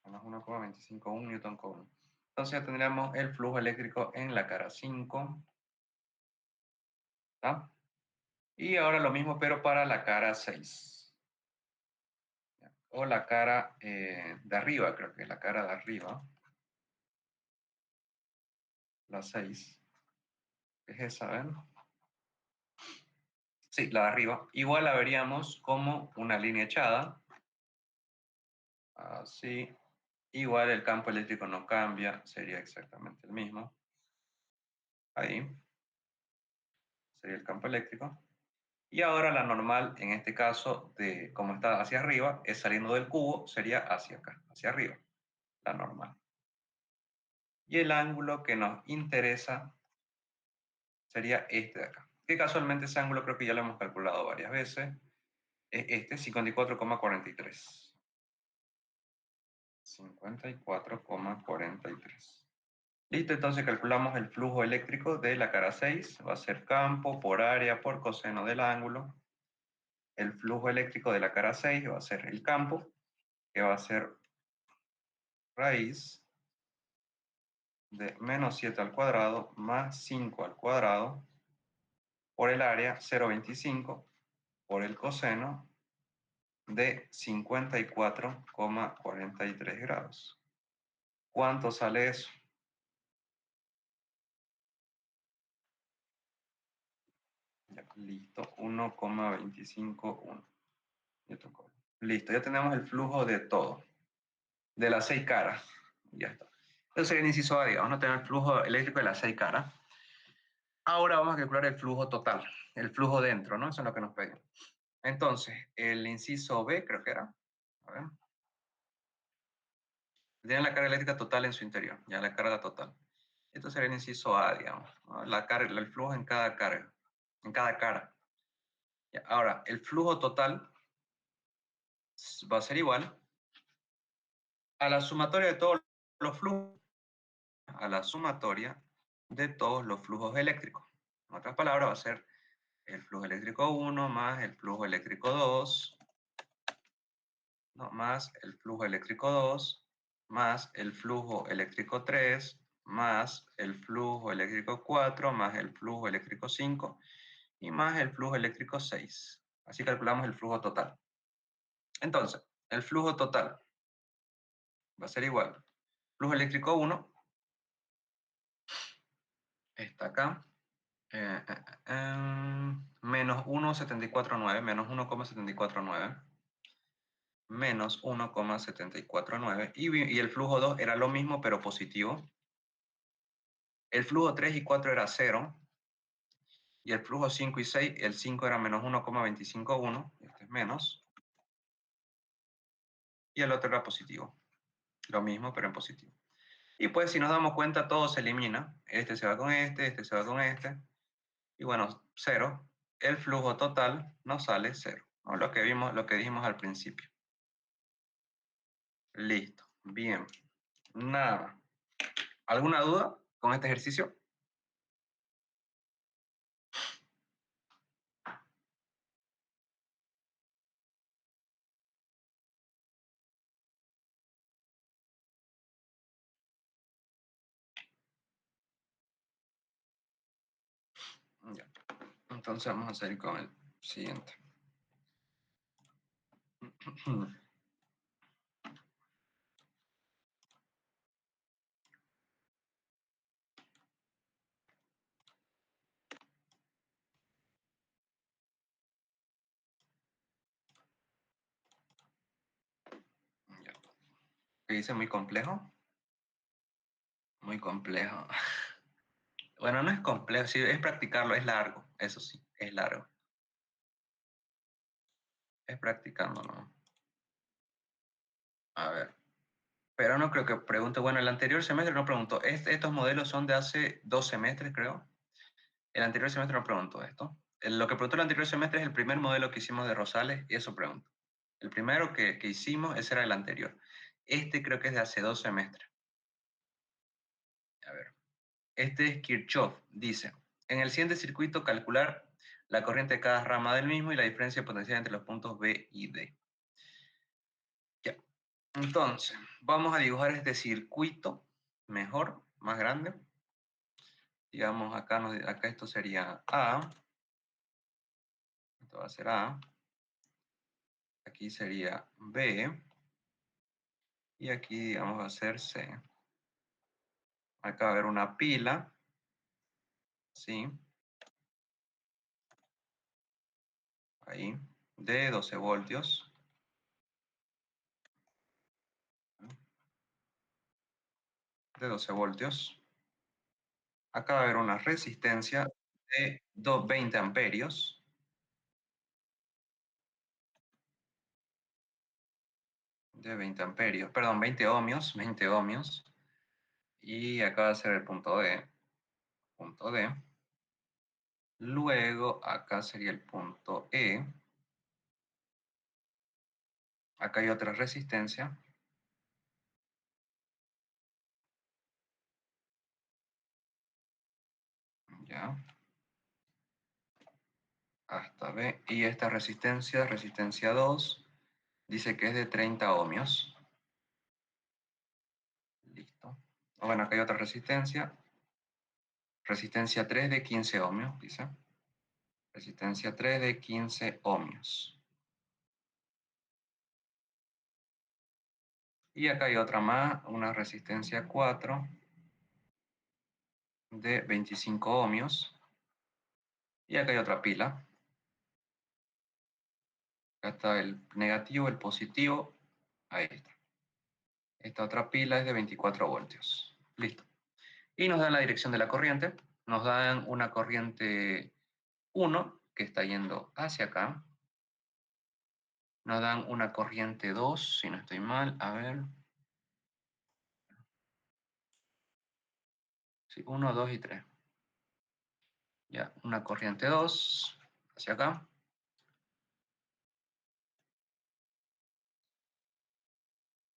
Menos 1,251 Newton Coulomb. Entonces ya tendríamos el flujo eléctrico en la cara 5. ¿Está? Y ahora lo mismo, pero para la cara 6. O la cara de arriba, creo que es la cara de arriba. La 6. Es esa, ¿ven? Sí, la de arriba. Igual la veríamos como una línea echada. Así. Igual el campo eléctrico no cambia, sería exactamente el mismo. Ahí. Sería el campo eléctrico. Y ahora la normal, en este caso, de como está hacia arriba, es saliendo del cubo, sería hacia acá, hacia arriba, la normal. Y el ángulo que nos interesa sería este de acá. Que casualmente ese ángulo creo que ya lo hemos calculado varias veces. Es este, 54,43. 54,43. Listo, entonces calculamos el flujo eléctrico de la cara 6. Va a ser campo por área por coseno del ángulo. El flujo eléctrico de la cara 6 va a ser el campo, que va a ser raíz de menos 7 al cuadrado más 5 al cuadrado por el área 0,25 por el coseno de 54,43 grados. ¿Cuánto sale eso? Ya, listo, 1,251. Listo, ya tenemos el flujo de todo, de las 6 caras. Ya está. Entonces el inciso A, digamos, no tenemos el flujo eléctrico de las 6 caras. Ahora vamos a calcular el flujo total, el flujo dentro, ¿no? Eso es lo que nos piden. Entonces, el inciso B, creo que era. A ver. Tienen la carga eléctrica total en su interior, ya la carga total. Esto sería el inciso A, digamos, ¿no? La carga, el flujo en cada carga, en cada cara. Ya, ahora, el flujo total va a ser igual a la sumatoria de todos los flujos, a la sumatoria de todos los flujos eléctricos. En otras palabras, va a ser el flujo eléctrico 1 más el flujo eléctrico 2, ¿no? Más el flujo eléctrico 2, más el flujo eléctrico 3, más el flujo eléctrico 4, más el flujo eléctrico 5 y más el flujo eléctrico 6. Así calculamos el flujo total. Entonces, el flujo total va a ser igual. Flujo eléctrico 1 está acá. Menos 1,749, menos 1,749. Menos 1,749. Y el flujo 2 era lo mismo, pero positivo. El flujo 3 y 4 era 0. Y el flujo 5 y 6, el 5 era menos 1,251. Este es menos. Y el otro era positivo. Lo mismo, pero en positivo. Y pues si nos damos cuenta, todo se elimina. Este se va con este se va con este. Y bueno, 0. El flujo total nos sale 0. ¿No? Lo que vimos, lo que dijimos al principio. Listo. Bien. Nada. ¿Alguna duda con este ejercicio? Ya. Entonces vamos a seguir con el siguiente. Ya. ¿Qué dice muy complejo? Muy complejo. Bueno, no es complejo, sí, es practicarlo, es largo, eso sí, es largo. Es practicando, ¿no? A ver. Pero no creo que pregunte, bueno, el anterior semestre no preguntó, estos modelos son de hace 2 semestres, creo. El anterior semestre no preguntó esto. Lo que preguntó el anterior semestre es el primer modelo que hicimos de Rosales, y eso pregunta. El primero que hicimos, ese era el anterior. Este creo que es de hace 2 semestres. A ver. Este es Kirchhoff, dice, en el siguiente circuito calcular la corriente de cada rama del mismo y la diferencia potencial entre los puntos B y D. Ya. Entonces, vamos a dibujar este circuito mejor, más grande. Digamos, acá esto sería A. Esto va a ser A. Aquí sería B. Y aquí, digamos, va a ser C. Acá va a haber una pila. ¿Sí? Ahí. De 12 voltios. De 12 voltios. Acá va a haber una resistencia de 20 amperios. De 20 amperios, perdón, 20 ohmios, 20 ohmios. Y acá va a ser el punto D. Punto D. Luego, acá sería el punto E. Acá hay otra resistencia. Ya. Hasta B. Y esta resistencia, resistencia 2, dice que es de 30 ohmios. Listo. Bueno, acá hay otra resistencia. Resistencia 3 de 15 ohmios, dice. Resistencia 3 de 15 ohmios. Y acá hay otra más, una resistencia 4 de 25 ohmios. Y acá hay otra pila. Acá está el negativo, el positivo. Ahí está. Esta otra pila es de 24 voltios. Listo. Y nos dan la dirección de la corriente. Nos dan una corriente 1 que está yendo hacia acá. Nos dan una corriente 2, si no estoy mal. A ver. Sí, 1, 2 y 3. Ya, una corriente 2 hacia acá.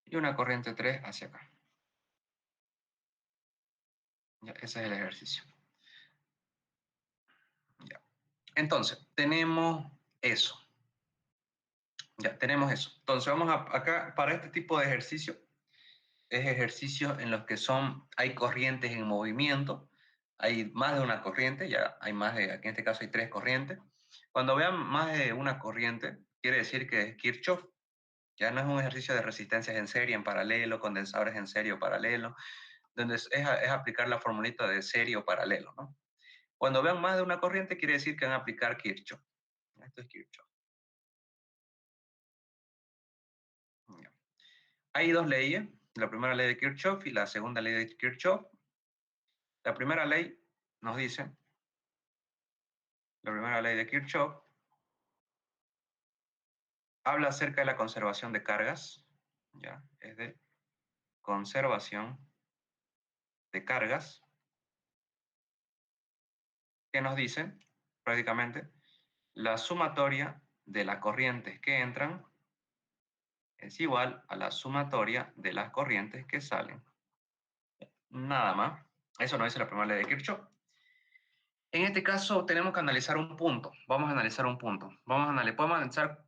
Y una corriente 3 hacia acá. Ya, ese es el ejercicio. Ya. Entonces, tenemos eso. Ya, tenemos eso. Entonces, vamos acá, para este tipo de ejercicio, es ejercicios en los que hay corrientes en movimiento, hay más de una corriente, ya hay más de, aquí en este caso hay 3 corrientes. Cuando vean más de una corriente, quiere decir que es Kirchhoff. Ya no es un ejercicio de resistencias en serie, en paralelo, condensadores en serie o paralelo, donde es aplicar la formulita de serie o paralelo, ¿no? Cuando vean más de una corriente, quiere decir que van a aplicar Kirchhoff. Esto es Kirchhoff. Ya. Hay 2 leyes, la primera ley de Kirchhoff y la segunda ley de Kirchhoff. La primera ley nos dice, la primera ley de Kirchhoff, habla acerca de la conservación de cargas, ya, es de conservación de cargas, que nos dice, prácticamente, la sumatoria de las corrientes que entran es igual a la sumatoria de las corrientes que salen. Nada más. Eso nos dice la primera ley de Kirchhoff. En este caso tenemos que analizar un punto. Vamos a analizar un punto. Podemos analizar,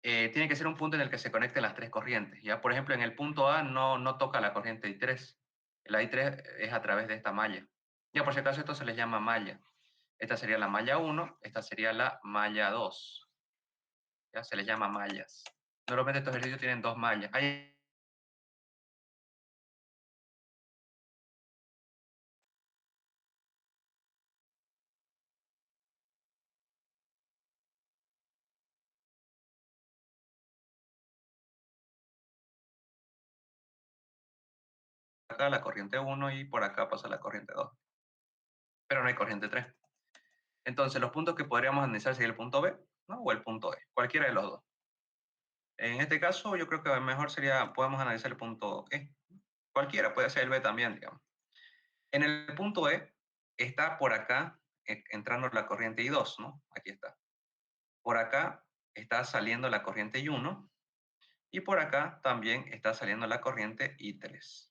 tiene que ser un punto en el que se conecten las 3 corrientes. Ya, por ejemplo, en el punto A no toca la corriente I3. La I3 es a través de esta malla. Ya, por si acaso, esto se les llama malla. Esta sería la malla 1, esta sería la malla 2. Ya, se les llama mallas. Normalmente estos ejercicios tienen 2 mallas. Acá la corriente 1 y por acá pasa la corriente 2. pero no hay corriente 3. Entonces, los puntos que podríamos analizar sería el punto B, ¿no? O el punto E, cualquiera de los dos. En este caso, yo creo que mejor sería, podemos analizar el punto E. Cualquiera, puede ser el B también, digamos. En el punto E está por acá entrando la corriente I2, ¿no? Aquí está. Por acá está saliendo la corriente I1 y por acá también está saliendo la corriente I3.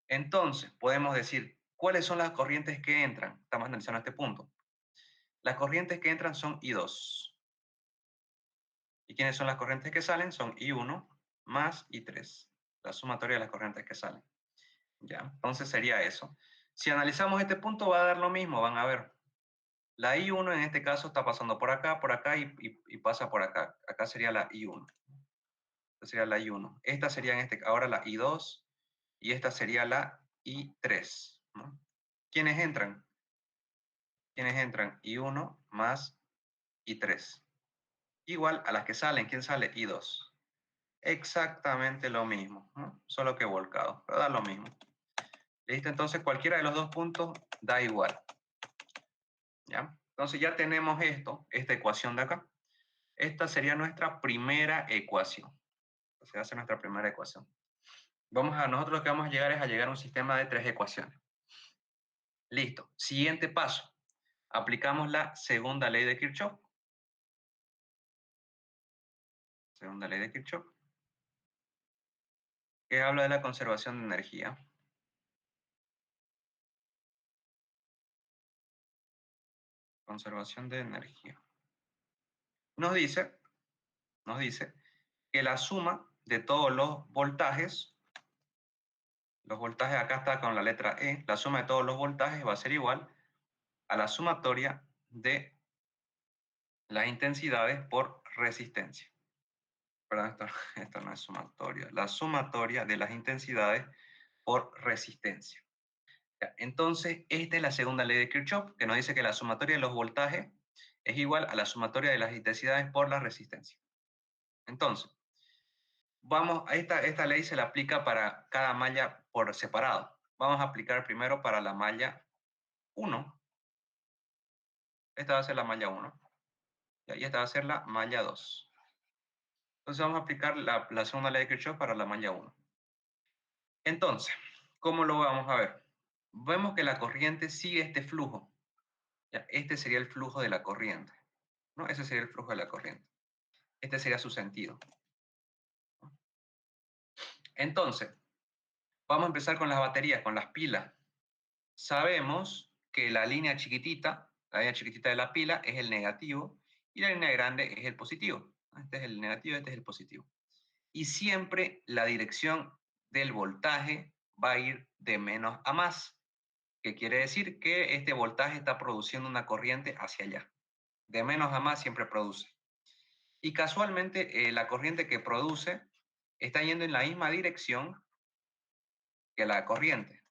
Entonces, podemos decir, ¿cuáles son las corrientes que entran? Estamos analizando este punto. Las corrientes que entran son I2. ¿Y quiénes son las corrientes que salen? Son I1 más I3. La sumatoria de las corrientes que salen. ¿Ya? Entonces sería eso. Si analizamos este punto va a dar lo mismo, van a ver. La I1 en este caso está pasando por acá y pasa por acá. Acá sería la I1. Esta sería la I1. Esta sería ahora la I2 y esta sería la I3. ¿No? ¿Quiénes entran? ¿Quiénes entran? I1 más I3. Igual a las que salen. ¿Quién sale? I2. Exactamente lo mismo, ¿no? Solo que volcado, pero da lo mismo. ¿Listo? Entonces cualquiera de los dos puntos da igual. ¿Ya? Entonces ya tenemos esta ecuación de acá. Esta sería nuestra primera ecuación. Entonces va a ser nuestra primera ecuación. Nosotros lo que vamos a llegar es a llegar a un sistema de 3 ecuaciones. Listo. Siguiente paso. Aplicamos la segunda ley de Kirchhoff. Segunda ley de Kirchhoff. Que habla de la conservación de energía. Conservación de energía. Nos dice que la suma de todos los voltajes acá está con la letra E, la suma de todos los voltajes va a ser igual a la sumatoria de las intensidades por resistencia. Perdón, esto no es sumatoria. La sumatoria de las intensidades por resistencia. Entonces, esta es la segunda ley de Kirchhoff, que nos dice que la sumatoria de los voltajes es igual a la sumatoria de las intensidades por la resistencia. Entonces, esta ley se la aplica para cada malla por separado. Vamos a aplicar primero para la malla 1. Esta va a ser la malla 1. Y esta va a ser la malla 2. Entonces vamos a aplicar la segunda ley de Kirchhoff para la malla 1. Entonces, ¿cómo lo vamos a ver? Vemos que la corriente sigue este flujo. ¿Ya? Este sería el flujo de la corriente, ¿no? Ese sería el flujo de la corriente. Este sería su sentido. Entonces, vamos a empezar con las baterías, con las pilas. Sabemos que la línea chiquitita de la pila es el negativo y la línea grande es el positivo. Este es el negativo, este es el positivo. Y siempre la dirección del voltaje va a ir de menos a más, que quiere decir que este voltaje está produciendo una corriente hacia allá. De menos a más siempre produce. Y casualmente la corriente que produce está yendo en la misma dirección que la corriente,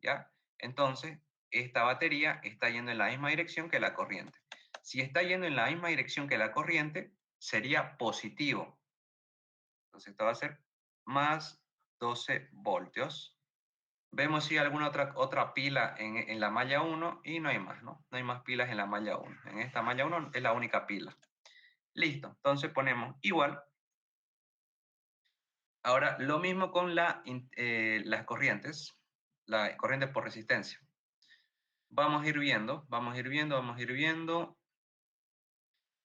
¿ya? Entonces, esta batería está yendo en la misma dirección que la corriente. Si está yendo en la misma dirección que la corriente, sería positivo. Entonces, esto va a ser más 12 voltios. Vemos si hay alguna otra pila en la malla 1 y no hay más, ¿no? No hay más pilas en la malla 1. En esta malla 1 es la única pila. Listo. Entonces ponemos igual. Ahora, lo mismo con las corrientes. La corriente por resistencia. Vamos a ir viendo.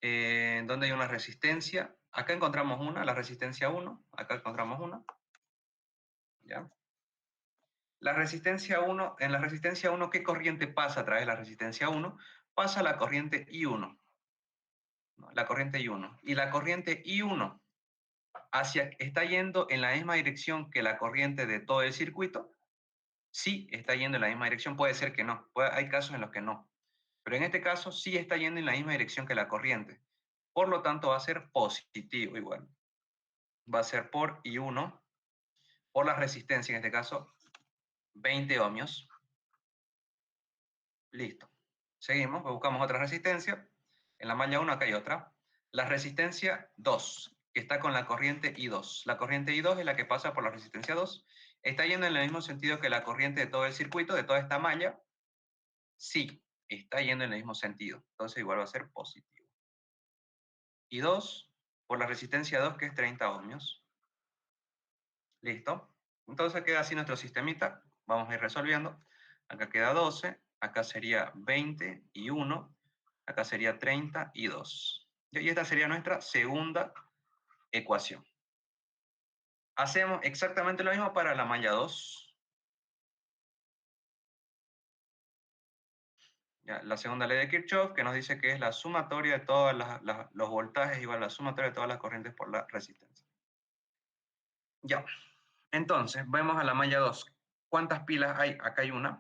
¿Dónde hay una resistencia? Acá encontramos una, la resistencia 1. Acá encontramos una. ¿Ya? La resistencia 1, en la resistencia 1, ¿qué corriente pasa a través de la resistencia 1? Pasa la corriente I1. ¿No? La corriente I1. Y la corriente I1 está yendo en la misma dirección que la corriente de todo el circuito. Sí está yendo en la misma dirección, puede ser que no. Hay casos en los que no. Pero en este caso sí está yendo en la misma dirección que la corriente. Por lo tanto va a ser positivo igual. Va a ser por I1, por la resistencia, en este caso 20 ohmios. Listo. Seguimos, buscamos otra resistencia. En la malla 1 acá hay otra. La resistencia 2, que está con la corriente I2. La corriente I2 es la que pasa por la resistencia 2. Está yendo en el mismo sentido que la corriente de todo el circuito, de toda esta malla. Sí, está yendo en el mismo sentido. Entonces igual va a ser positivo. Y 2 por la resistencia 2, que es 30 ohmios. ¿Listo? Entonces queda así nuestro sistemita. Vamos a ir resolviendo. Acá queda 12, acá sería 20 y 1, acá sería 30 y 2. Y esta sería nuestra segunda ecuación. Hacemos exactamente lo mismo para la malla 2. Ya, la segunda ley de Kirchhoff, que nos dice que es la sumatoria de todos los voltajes igual a la sumatoria de todas las corrientes por la resistencia. Ya, entonces, vemos a la malla 2. ¿Cuántas pilas hay? Acá hay una.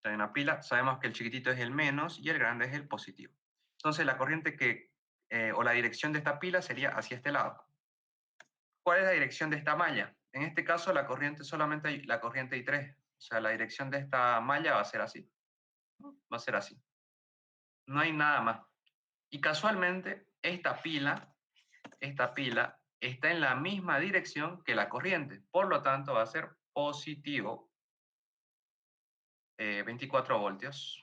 Hay una pila. Sabemos que el chiquitito es el menos y el grande es el positivo. Entonces, la corriente o la dirección de esta pila sería hacia este lado. ¿Cuál es la dirección de esta malla? En este caso, la corriente solamente hay la corriente I3. O sea, la dirección de esta malla va a ser así. Va a ser así. No hay nada más. Y casualmente, esta pila está en la misma dirección que la corriente. Por lo tanto, va a ser positivo 24 voltios.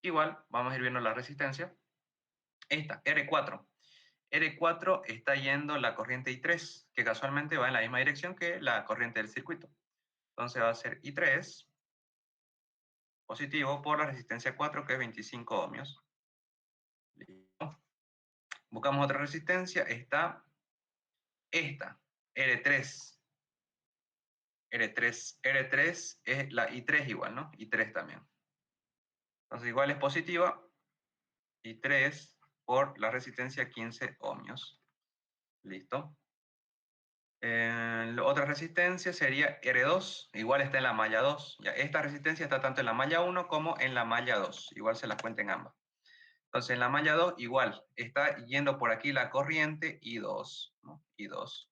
Igual, vamos a ir viendo la resistencia. Esta, R4. R4 está yendo la corriente I3, que casualmente va en la misma dirección que la corriente del circuito. Entonces va a ser I3 positivo por la resistencia 4, que es 25 ohmios. Listo. Buscamos otra resistencia. Está esta, R3. R3 es la I3 igual, ¿no? I3 también. Entonces igual es positiva. I3 por la resistencia 15 ohmios. Listo. Otra resistencia sería R2, igual está en la malla 2. Ya, esta resistencia está tanto en la malla 1 como en la malla 2. Igual se las cuenten ambas. Entonces en la malla 2 igual está yendo por aquí la corriente I2, ¿no? I2.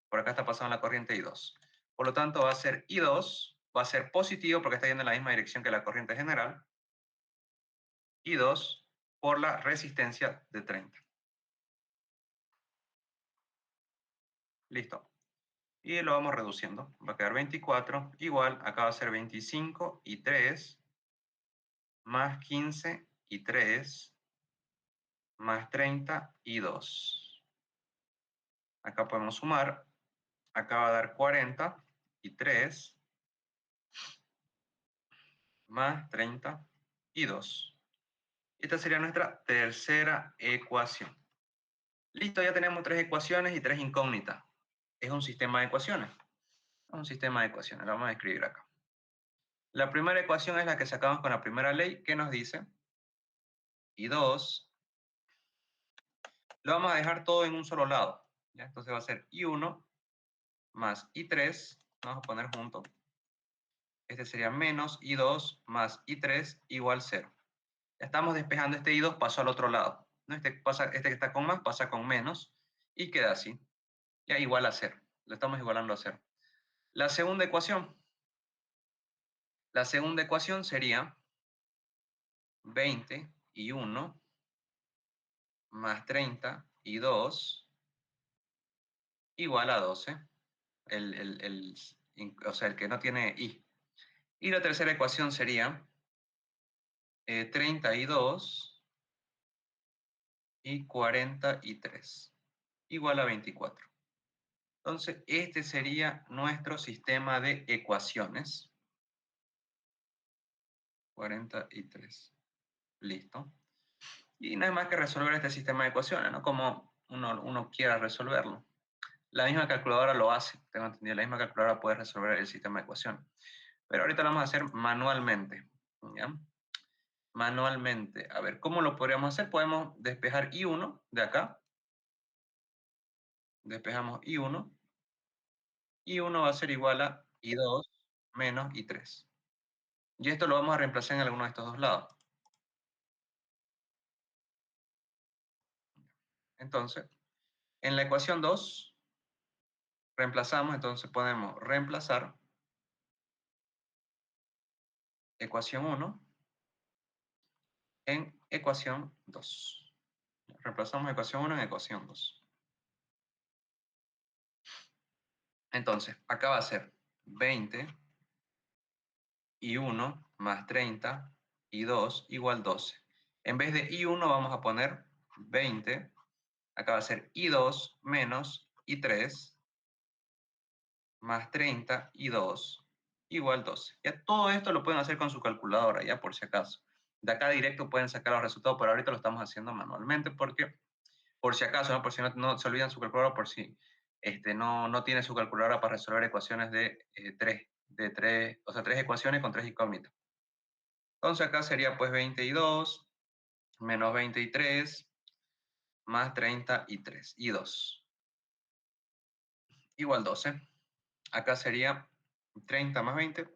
Por acá está pasando la corriente I2. Por lo tanto va a ser I2, va a ser positivo porque está yendo en la misma dirección que la corriente general. I2 por la resistencia de 30. Listo. Y lo vamos reduciendo. Va a quedar 24, igual, acá va a ser 25 y 3, más 15 y 3, más 30 y 2. Acá podemos sumar. Acá va a dar 40 y 3, más 30 y 2. Esta sería nuestra tercera ecuación. Listo, ya tenemos 3 ecuaciones y 3 incógnitas. Es un sistema de ecuaciones. Un sistema de ecuaciones. Lo vamos a escribir acá. La primera ecuación es la que sacamos con la primera ley, que nos dice I2. Lo vamos a dejar todo en un solo lado. ¿Ya? Entonces va a ser I1 más I3. Vamos a poner junto. Este sería menos I2 más I3 igual 0. Ya estamos despejando este I2, pasó al otro lado. ¿No? Este que está con más pasa con menos y queda así. Ya igual a 0. Lo estamos igualando a 0. La segunda ecuación. La segunda ecuación sería 20 y 1 más 30 y 2 igual a 12. O sea, el que no tiene i. Y la tercera ecuación sería 32 y 43 igual a 24. Entonces, este sería nuestro sistema de ecuaciones. 43. Listo. Y no hay más que resolver este sistema de ecuaciones, ¿no? Como uno quiera resolverlo. La misma calculadora lo hace, tengo entendido. La misma calculadora puede resolver el sistema de ecuaciones. Pero ahorita lo vamos a hacer manualmente. ¿Ya? Manualmente. A ver, ¿cómo lo podríamos hacer? Podemos despejar I1 de acá. Despejamos I1. I1 va a ser igual a I2 menos I3. Y esto lo vamos a reemplazar en alguno de estos dos lados. Entonces, en la ecuación 2, reemplazamos, entonces podemos reemplazar ecuación 1 en ecuación 2. Reemplazamos ecuación 1 en ecuación 2. Entonces, acá va a ser 20 I1 más 30 I2 igual 12. En vez de I1 vamos a poner 20. Acá va a ser I2 menos I3 más 30 I2 igual 12. Ya todo esto lo pueden hacer con su calculadora, ya por si acaso. De acá directo pueden sacar los resultados, pero ahorita lo estamos haciendo manualmente porque, por si acaso, ¿no? Por si no se olvidan su calculadora, por si no tiene su calculadora para resolver ecuaciones de 3 ecuaciones con 3 incógnitas. Entonces acá sería pues 22 menos 23 más 33 y 2 igual 12. Acá sería 30 más 20,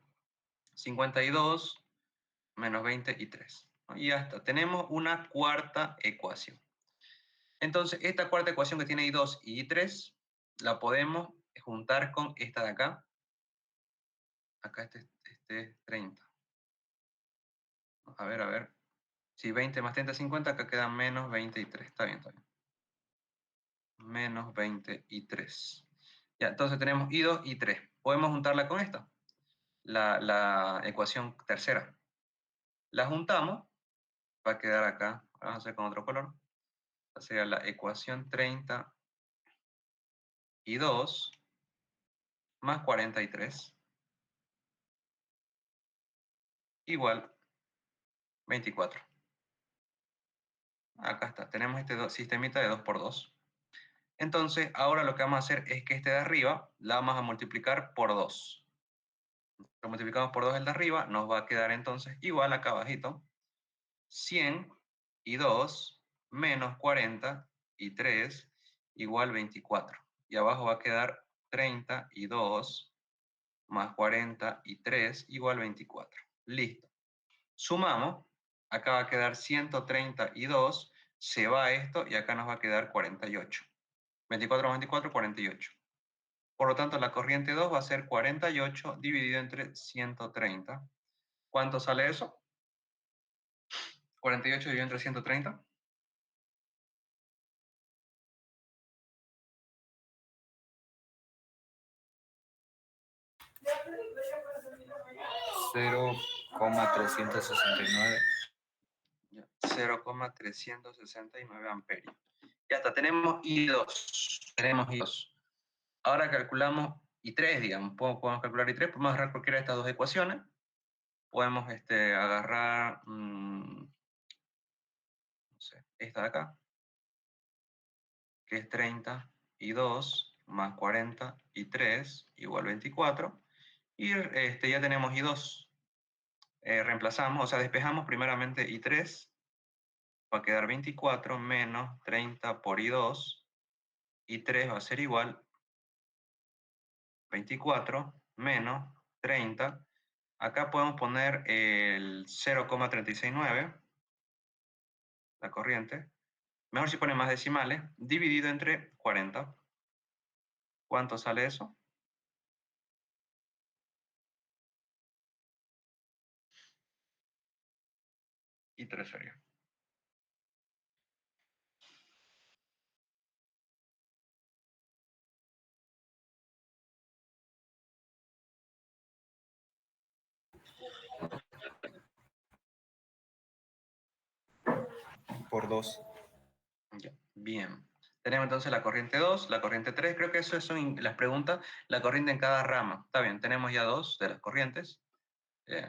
52 menos 20 y 3. ¿No? Y ya está. Tenemos una cuarta ecuación. Entonces, esta cuarta ecuación que tiene I2 y I3, la podemos juntar con esta de acá. Acá este es 30. A ver. Si 20 más 30 es 50, acá queda menos 23. Está bien. Menos 23. Ya, entonces tenemos I2 y I3. Podemos juntarla con esta, la ecuación tercera. La juntamos, va a quedar acá. Vamos a hacer con otro color. Esta sería la ecuación 30 y 2 más 43 igual 24. Acá está. Tenemos este sistemita de 2 por 2. Entonces, ahora lo que vamos a hacer es que este de arriba la vamos a multiplicar por 2. Lo multiplicamos por 2 el de arriba, nos va a quedar entonces igual acá abajito 100 y 2 menos 40 y 3 igual 24. Y abajo va a quedar 30 y 2 más 40 y 3 igual 24. Listo. Sumamos. Acá va a quedar 132. Se va esto y acá nos va a quedar 48. 24 más 24, 48. Por lo tanto, la corriente 2 va a ser 48 dividido entre 130. ¿Cuánto sale eso? 48 dividido entre 130. 0,369. 0,369 amperios. Ya está, tenemos I2. Tenemos I2. Ahora calculamos I3, digamos. Podemos calcular I3, podemos agarrar cualquiera de estas dos ecuaciones. Podemos agarrar, no sé, esta de acá, que es 30 y 2 más 40 y 3 igual 24. Y ya tenemos I2. Reemplazamos, o sea, despejamos primeramente I3. Va a quedar 24 menos 30 por I2. I3 va a ser igual 24 menos 30. Acá podemos poner el 0,369, la corriente. Mejor si pone más decimales, dividido entre 40. ¿Cuánto sale eso? Y 3 sería. Por 2. Ya, bien. Tenemos entonces la corriente 2, la corriente 3. Creo que eso son las preguntas. La corriente en cada rama. Está bien, tenemos ya dos de las corrientes.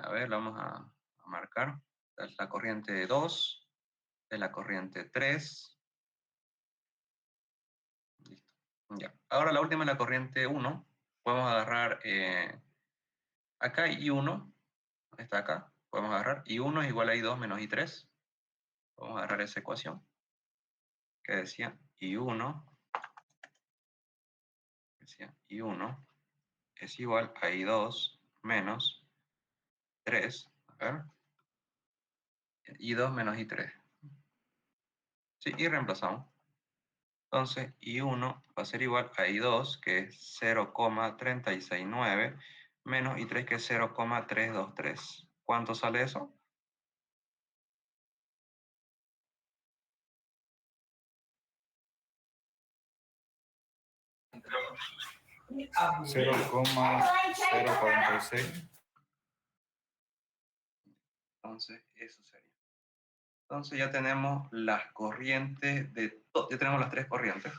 A ver, vamos a marcar. Es la corriente 2, es la corriente 3. Listo. Ya. Ahora la última es la corriente 1. Podemos agarrar acá I1. Está acá. Podemos agarrar I1 es igual a I2 menos I3. Vamos a agarrar esa ecuación que decía I1 es igual a I2 menos 3. A ver. I2 menos I3. Sí, y reemplazamos. Entonces, I1 va a ser igual a I2, que es 0,369, menos I3, que es 0,323. ¿Cuánto sale eso? ¿0,046? Entonces, eso sería. Entonces ya tenemos las corrientes ya tenemos las tres corrientes.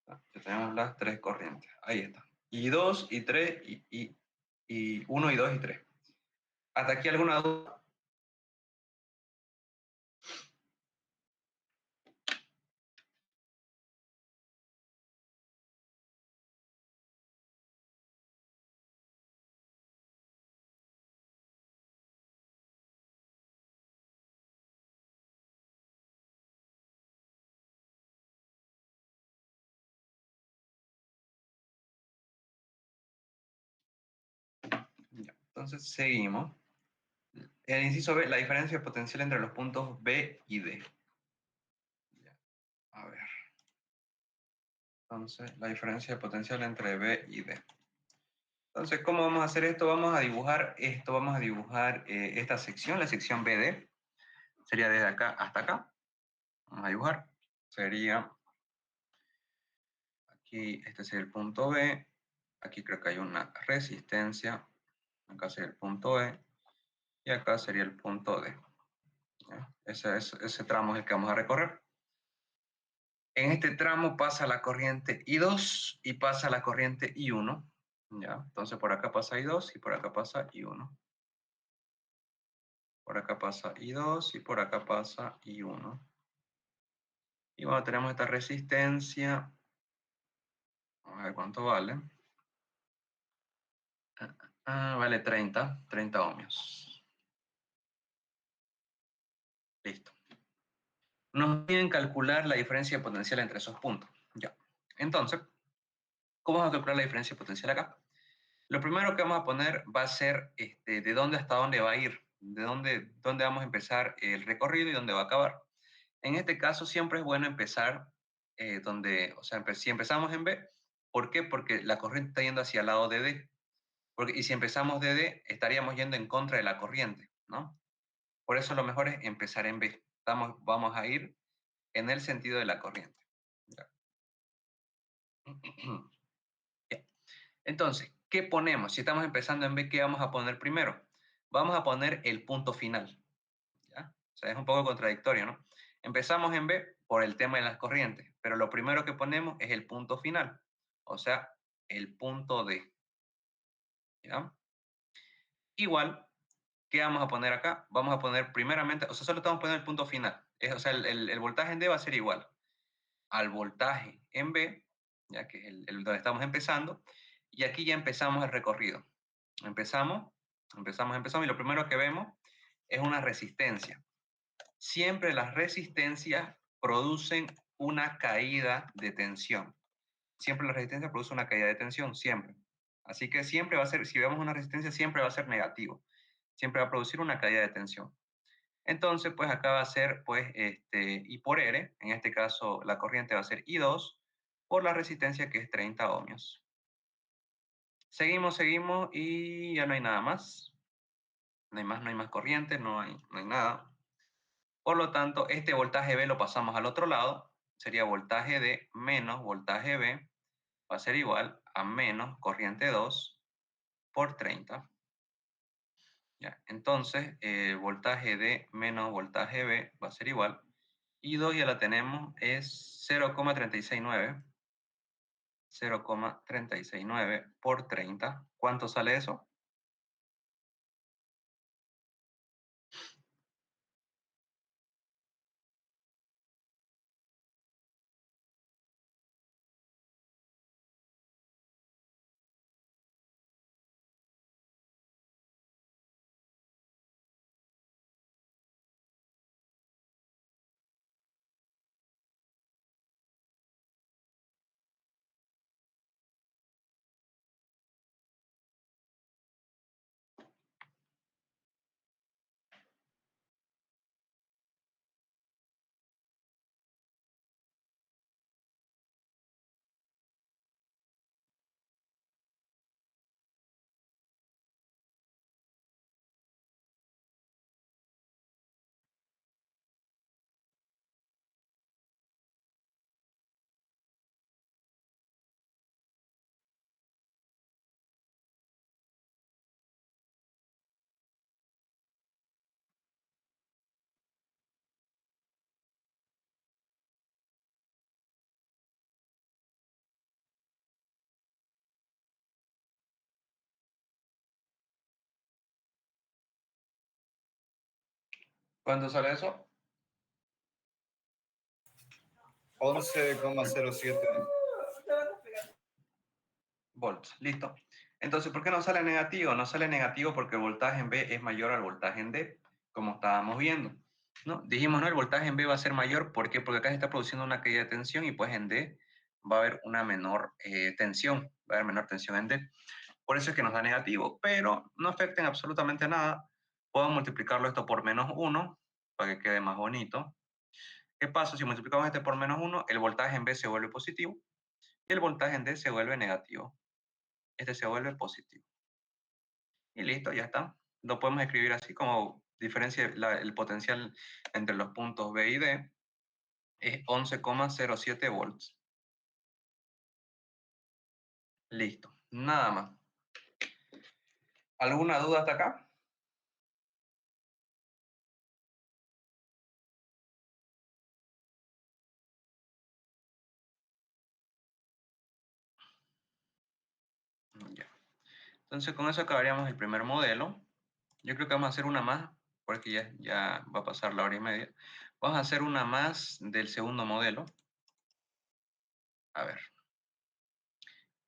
Ya tenemos las tres corrientes. Ahí está. Y 2 y 3 y 1 y 2 y 3. ¿Hasta aquí alguna duda? Ya, entonces seguimos. El inciso B, la diferencia potencial entre los puntos B y D. Ya, a ver. Entonces, la diferencia potencial entre B y D. Entonces, ¿cómo vamos a hacer esto? Vamos a dibujar esto, vamos a dibujar esta sección, la sección BD. Sería desde acá hasta acá. Vamos a dibujar. Sería, aquí, este sería el punto B. Aquí creo que hay una resistencia. Acá sería el punto E. Y acá sería el punto D. ¿Ya? Ese tramo es el que vamos a recorrer. En este tramo pasa la corriente I2 y pasa la corriente I1. ¿Ya? Entonces por acá pasa I2 y por acá pasa I1. Por acá pasa I2 y por acá pasa I1. Y bueno, tenemos esta resistencia. Vamos a ver cuánto vale. Vale 30 ohmios. Listo. Nos piden calcular la diferencia potencial entre esos puntos. Ya. Entonces, ¿cómo vamos a calcular la diferencia potencial acá? Lo primero que vamos a poner va a ser de dónde hasta dónde va a ir, de dónde vamos a empezar el recorrido y dónde va a acabar. En este caso siempre es bueno empezar si empezamos en B, ¿por qué? Porque la corriente está yendo hacia el lado de D. Y si empezamos de D, estaríamos yendo en contra de la corriente, ¿no? Por eso lo mejor es empezar en B. Vamos a ir en el sentido de la corriente. Ya. Entonces, ¿qué ponemos? Si estamos empezando en B, ¿qué vamos a poner primero? Vamos a poner el punto final. ¿Ya? O sea, es un poco contradictorio, ¿no? Empezamos en B por el tema de las corrientes, pero lo primero que ponemos es el punto final, o sea, el punto D. ¿Ya? Igual, ¿qué vamos a poner acá? Vamos a poner primeramente, o sea, solo estamos poniendo el punto final. O sea, el voltaje en D va a ser igual al voltaje en B, ya que es donde estamos empezando, y aquí ya empezamos el recorrido. Empezamos, y lo primero que vemos es una resistencia. Siempre las resistencias producen una caída de tensión. Siempre la resistencia produce una caída de tensión, siempre. Así que siempre va a ser, si vemos una resistencia, siempre va a ser negativo. Siempre va a producir una caída de tensión. Entonces, pues acá va a ser, pues, I por R. En este caso, la corriente va a ser I2 por la resistencia que es 30 ohmios. Seguimos y ya no hay nada más. No hay más corriente, no hay nada. Por lo tanto, este voltaje B lo pasamos al otro lado. Sería voltaje D menos voltaje B. Va a ser igual a menos corriente 2 por 30. ¿Ya? Entonces, voltaje D menos voltaje B va a ser igual. Y 2 ya la tenemos, es 0,369. 0,369 por 30. ¿Cuánto sale eso? ¿Cuánto sale eso? 11,07. Volts, listo. Entonces, ¿por qué no sale negativo? No sale negativo porque el voltaje en B es mayor al voltaje en D, como estábamos viendo, ¿no? Dijimos, no, el voltaje en B va a ser mayor, ¿por qué? Porque acá se está produciendo una caída de tensión y pues en D va a haber una menor tensión, va a haber menor tensión en D. Por eso es que nos da negativo, pero no afecta en absolutamente nada. Puedo multiplicarlo esto por -1 para que quede más bonito. ¿Qué pasa? Si multiplicamos este por -1, el voltaje en B se vuelve positivo y el voltaje en D se vuelve negativo. Este se vuelve positivo. Y listo, ya está. Lo podemos escribir así como diferencia, el potencial entre los puntos B y D es 11,07 volts. Listo, nada más. ¿Alguna duda hasta acá? Ya. Entonces con eso acabaríamos el primer modelo. Yo creo que vamos a hacer una más, porque ya va a pasar la hora y media. Vamos a hacer una más del segundo modelo. A ver.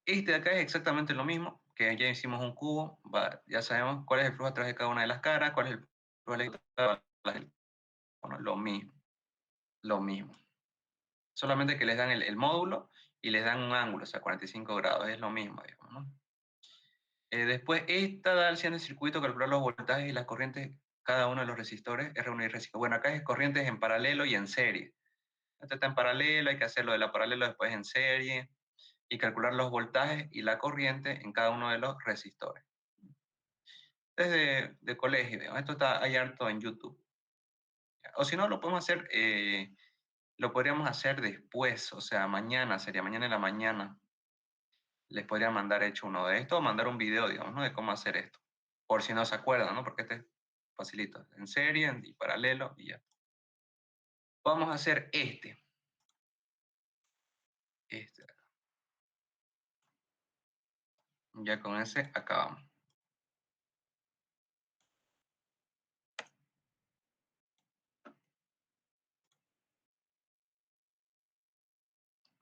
Este de acá es exactamente lo mismo, que ya hicimos un cubo. Ya sabemos cuál es el flujo a través de cada una de las caras, cuál es el flujo eléctrico. Bueno, lo mismo. Lo mismo. Solamente que les dan el módulo y les dan un ángulo, o sea, 45 grados. Es lo mismo, digamos, ¿no? Después, esta da en el circuito, calcular los voltajes y las corrientes, cada uno de los resistores, R1 y R5. Bueno, acá es corrientes en paralelo y en serie. Esto está en paralelo, hay que hacerlo de la paralelo después en serie y calcular los voltajes y la corriente en cada uno de los resistores. Desde de colegio, digamos. Esto hay harto en YouTube. O si no, lo podemos hacer, lo podríamos hacer después, o sea, mañana, sería mañana en la mañana. Les podría mandar hecho uno de estos o mandar un video, digamos, ¿no? De cómo hacer esto. Por si no se acuerdan, ¿no? Porque este es facilito. En serie y paralelo y ya. Vamos a hacer este. Este. Ya con ese acabamos.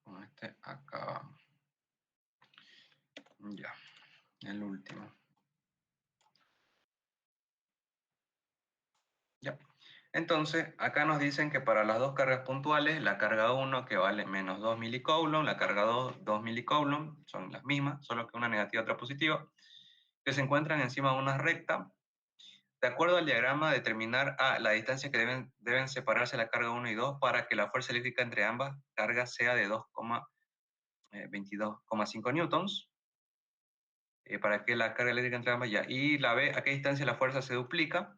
Con este acabamos. Ya. El último. Ya. Entonces, acá nos dicen que para las dos cargas puntuales, la carga 1 que vale menos 2 milicoulomb, la carga 2, 2 milicoulomb, son las mismas, solo que una negativa y otra positiva, que se encuentran encima de una recta. De acuerdo al diagrama, determinar la distancia que deben separarse la carga 1 y 2 para que la fuerza eléctrica entre ambas cargas sea de 2,22,5 newtons. Para que la carga eléctrica entre ambas ya. Y la B, a qué distancia la fuerza se duplica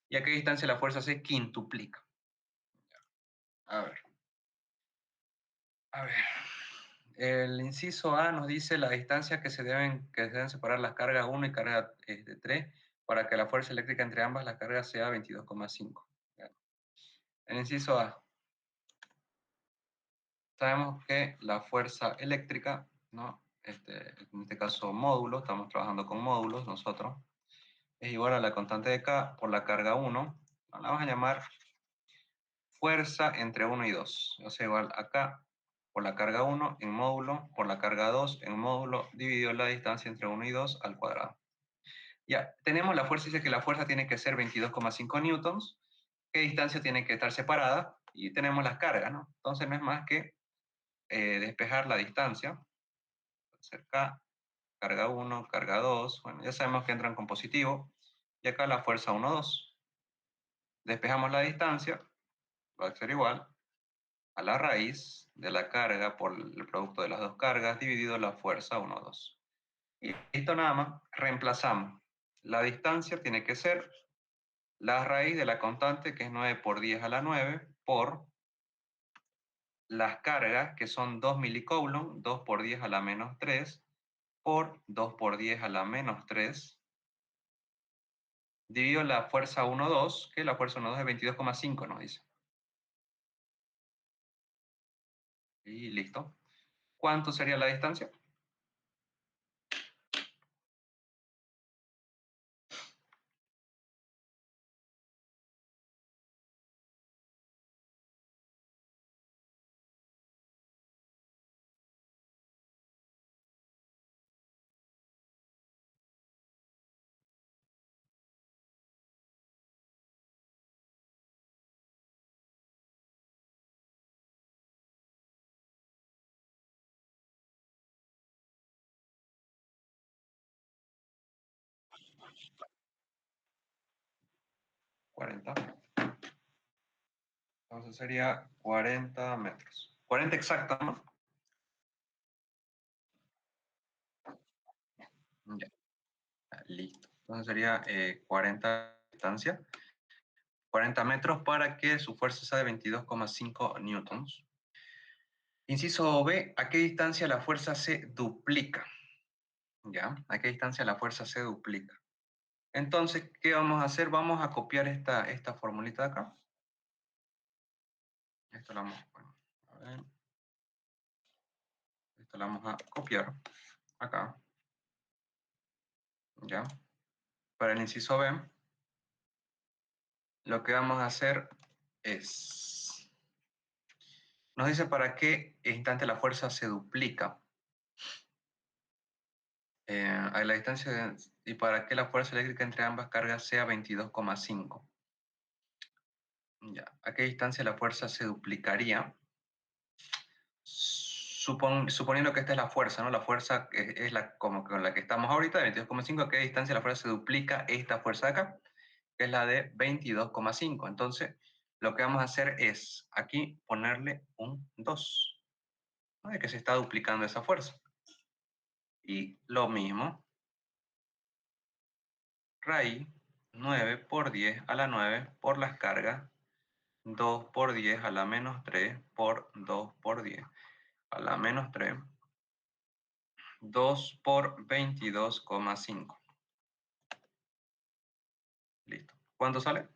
y a qué distancia la fuerza se quintuplica. A ver. A ver. El inciso A nos dice la distancia que se deben separar las cargas 1 y carga 3 para que la fuerza eléctrica entre ambas las cargas sea 22,5. El inciso A. Sabemos que la fuerza eléctrica, ¿no? En este caso módulo, estamos trabajando con módulos nosotros, es igual a la constante de K por la carga 1, la vamos a llamar fuerza entre 1 y 2, o sea, igual a K por la carga 1 en módulo por la carga 2 en módulo dividido la distancia entre 1 y 2 al cuadrado. Ya, tenemos la fuerza, dice que la fuerza tiene que ser 22,5 newtons, qué distancia tiene que estar separada, y tenemos las cargas, ¿no? Entonces no es más que despejar la distancia, K, carga 1, carga 2, bueno, ya sabemos que entran con positivo, y acá la fuerza 1, 2. Despejamos la distancia, va a ser igual a la raíz de la carga por el producto de las dos cargas dividido la fuerza 1, 2. Y esto nada más, reemplazamos. La distancia tiene que ser la raíz de la constante, que es 9 por 10 a la 9, por las cargas, que son 2 milicoulomb, 2 por 10 a la menos 3, por 2 por 10 a la menos 3, dividido la fuerza 1, 2, que la fuerza 1, 2 es 22,5, nos dice. Y listo. ¿Cuánto sería la distancia? 40. Entonces sería 40 metros. 40 exacto, ¿no? Ya, listo. Entonces sería 40 distancia. 40 metros para que su fuerza sea de 22,5 newtons. Inciso B, ¿a qué distancia la fuerza se duplica? ¿Ya? ¿A qué distancia la fuerza se duplica? Entonces, ¿qué vamos a hacer? Vamos a copiar esta formulita de acá. Esto lo vamos, bueno, a ver. Esto lo vamos a copiar acá. ¿Ya? Para el inciso B, lo que vamos a hacer es... Nos dice para qué instante la fuerza se duplica. A la distancia y para que la fuerza eléctrica entre ambas cargas sea 22,5. Ya, ¿a qué distancia la fuerza se duplicaría? Suponiendo que esta es la fuerza, ¿no? La fuerza es la como con la que estamos ahorita, de 22,5. ¿A qué distancia la fuerza se duplica esta fuerza de acá? Que es la de 22,5. Entonces, lo que vamos a hacer es aquí ponerle un 2, ¿no? De que se está duplicando esa fuerza. Y lo mismo, raíz 9 por 10 a la 9 por las cargas 2 por 10 a la menos 3 por 2 por 10 a la menos 3, 2 por 22,5. Listo. ¿Cuánto sale?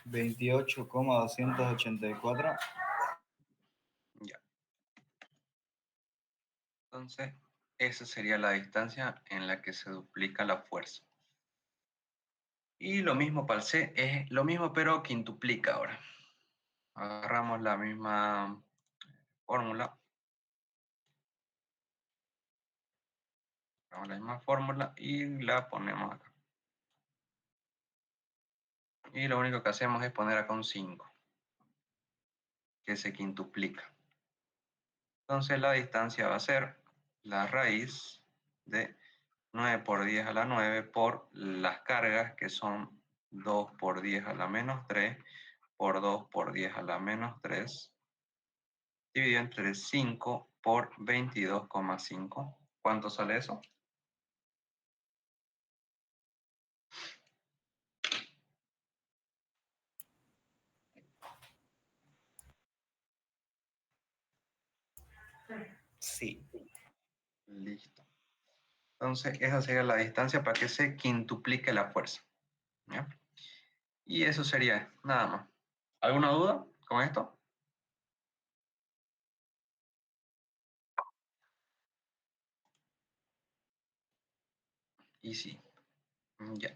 $28,284. Ya. Entonces, esa sería la distancia en la que se duplica la fuerza. Y lo mismo para el C, es lo mismo pero quintuplica ahora. Agarramos la misma fórmula. Agarramos la misma fórmula y la ponemos acá. Y lo único que hacemos es poner acá un 5, que se quintuplica. Entonces la distancia va a ser la raíz de 9 por 10 a la 9 por las cargas, que son 2 por 10 a la menos 3 por 2 por 10 a la menos 3, dividido entre 5 por 22,5. ¿Cuánto sale eso? Sí. Listo. Entonces, esa sería la distancia para que se quintuplique la fuerza. ¿Ya? Y eso sería nada más. ¿Alguna duda con esto? Y sí. Ya.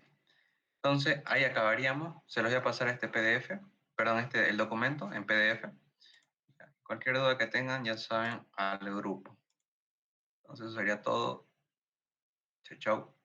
Entonces, ahí acabaríamos. Se los voy a pasar este PDF, perdón, el documento en PDF. Cualquier duda que tengan, ya saben, al grupo. Entonces, eso sería todo. Chau, chau.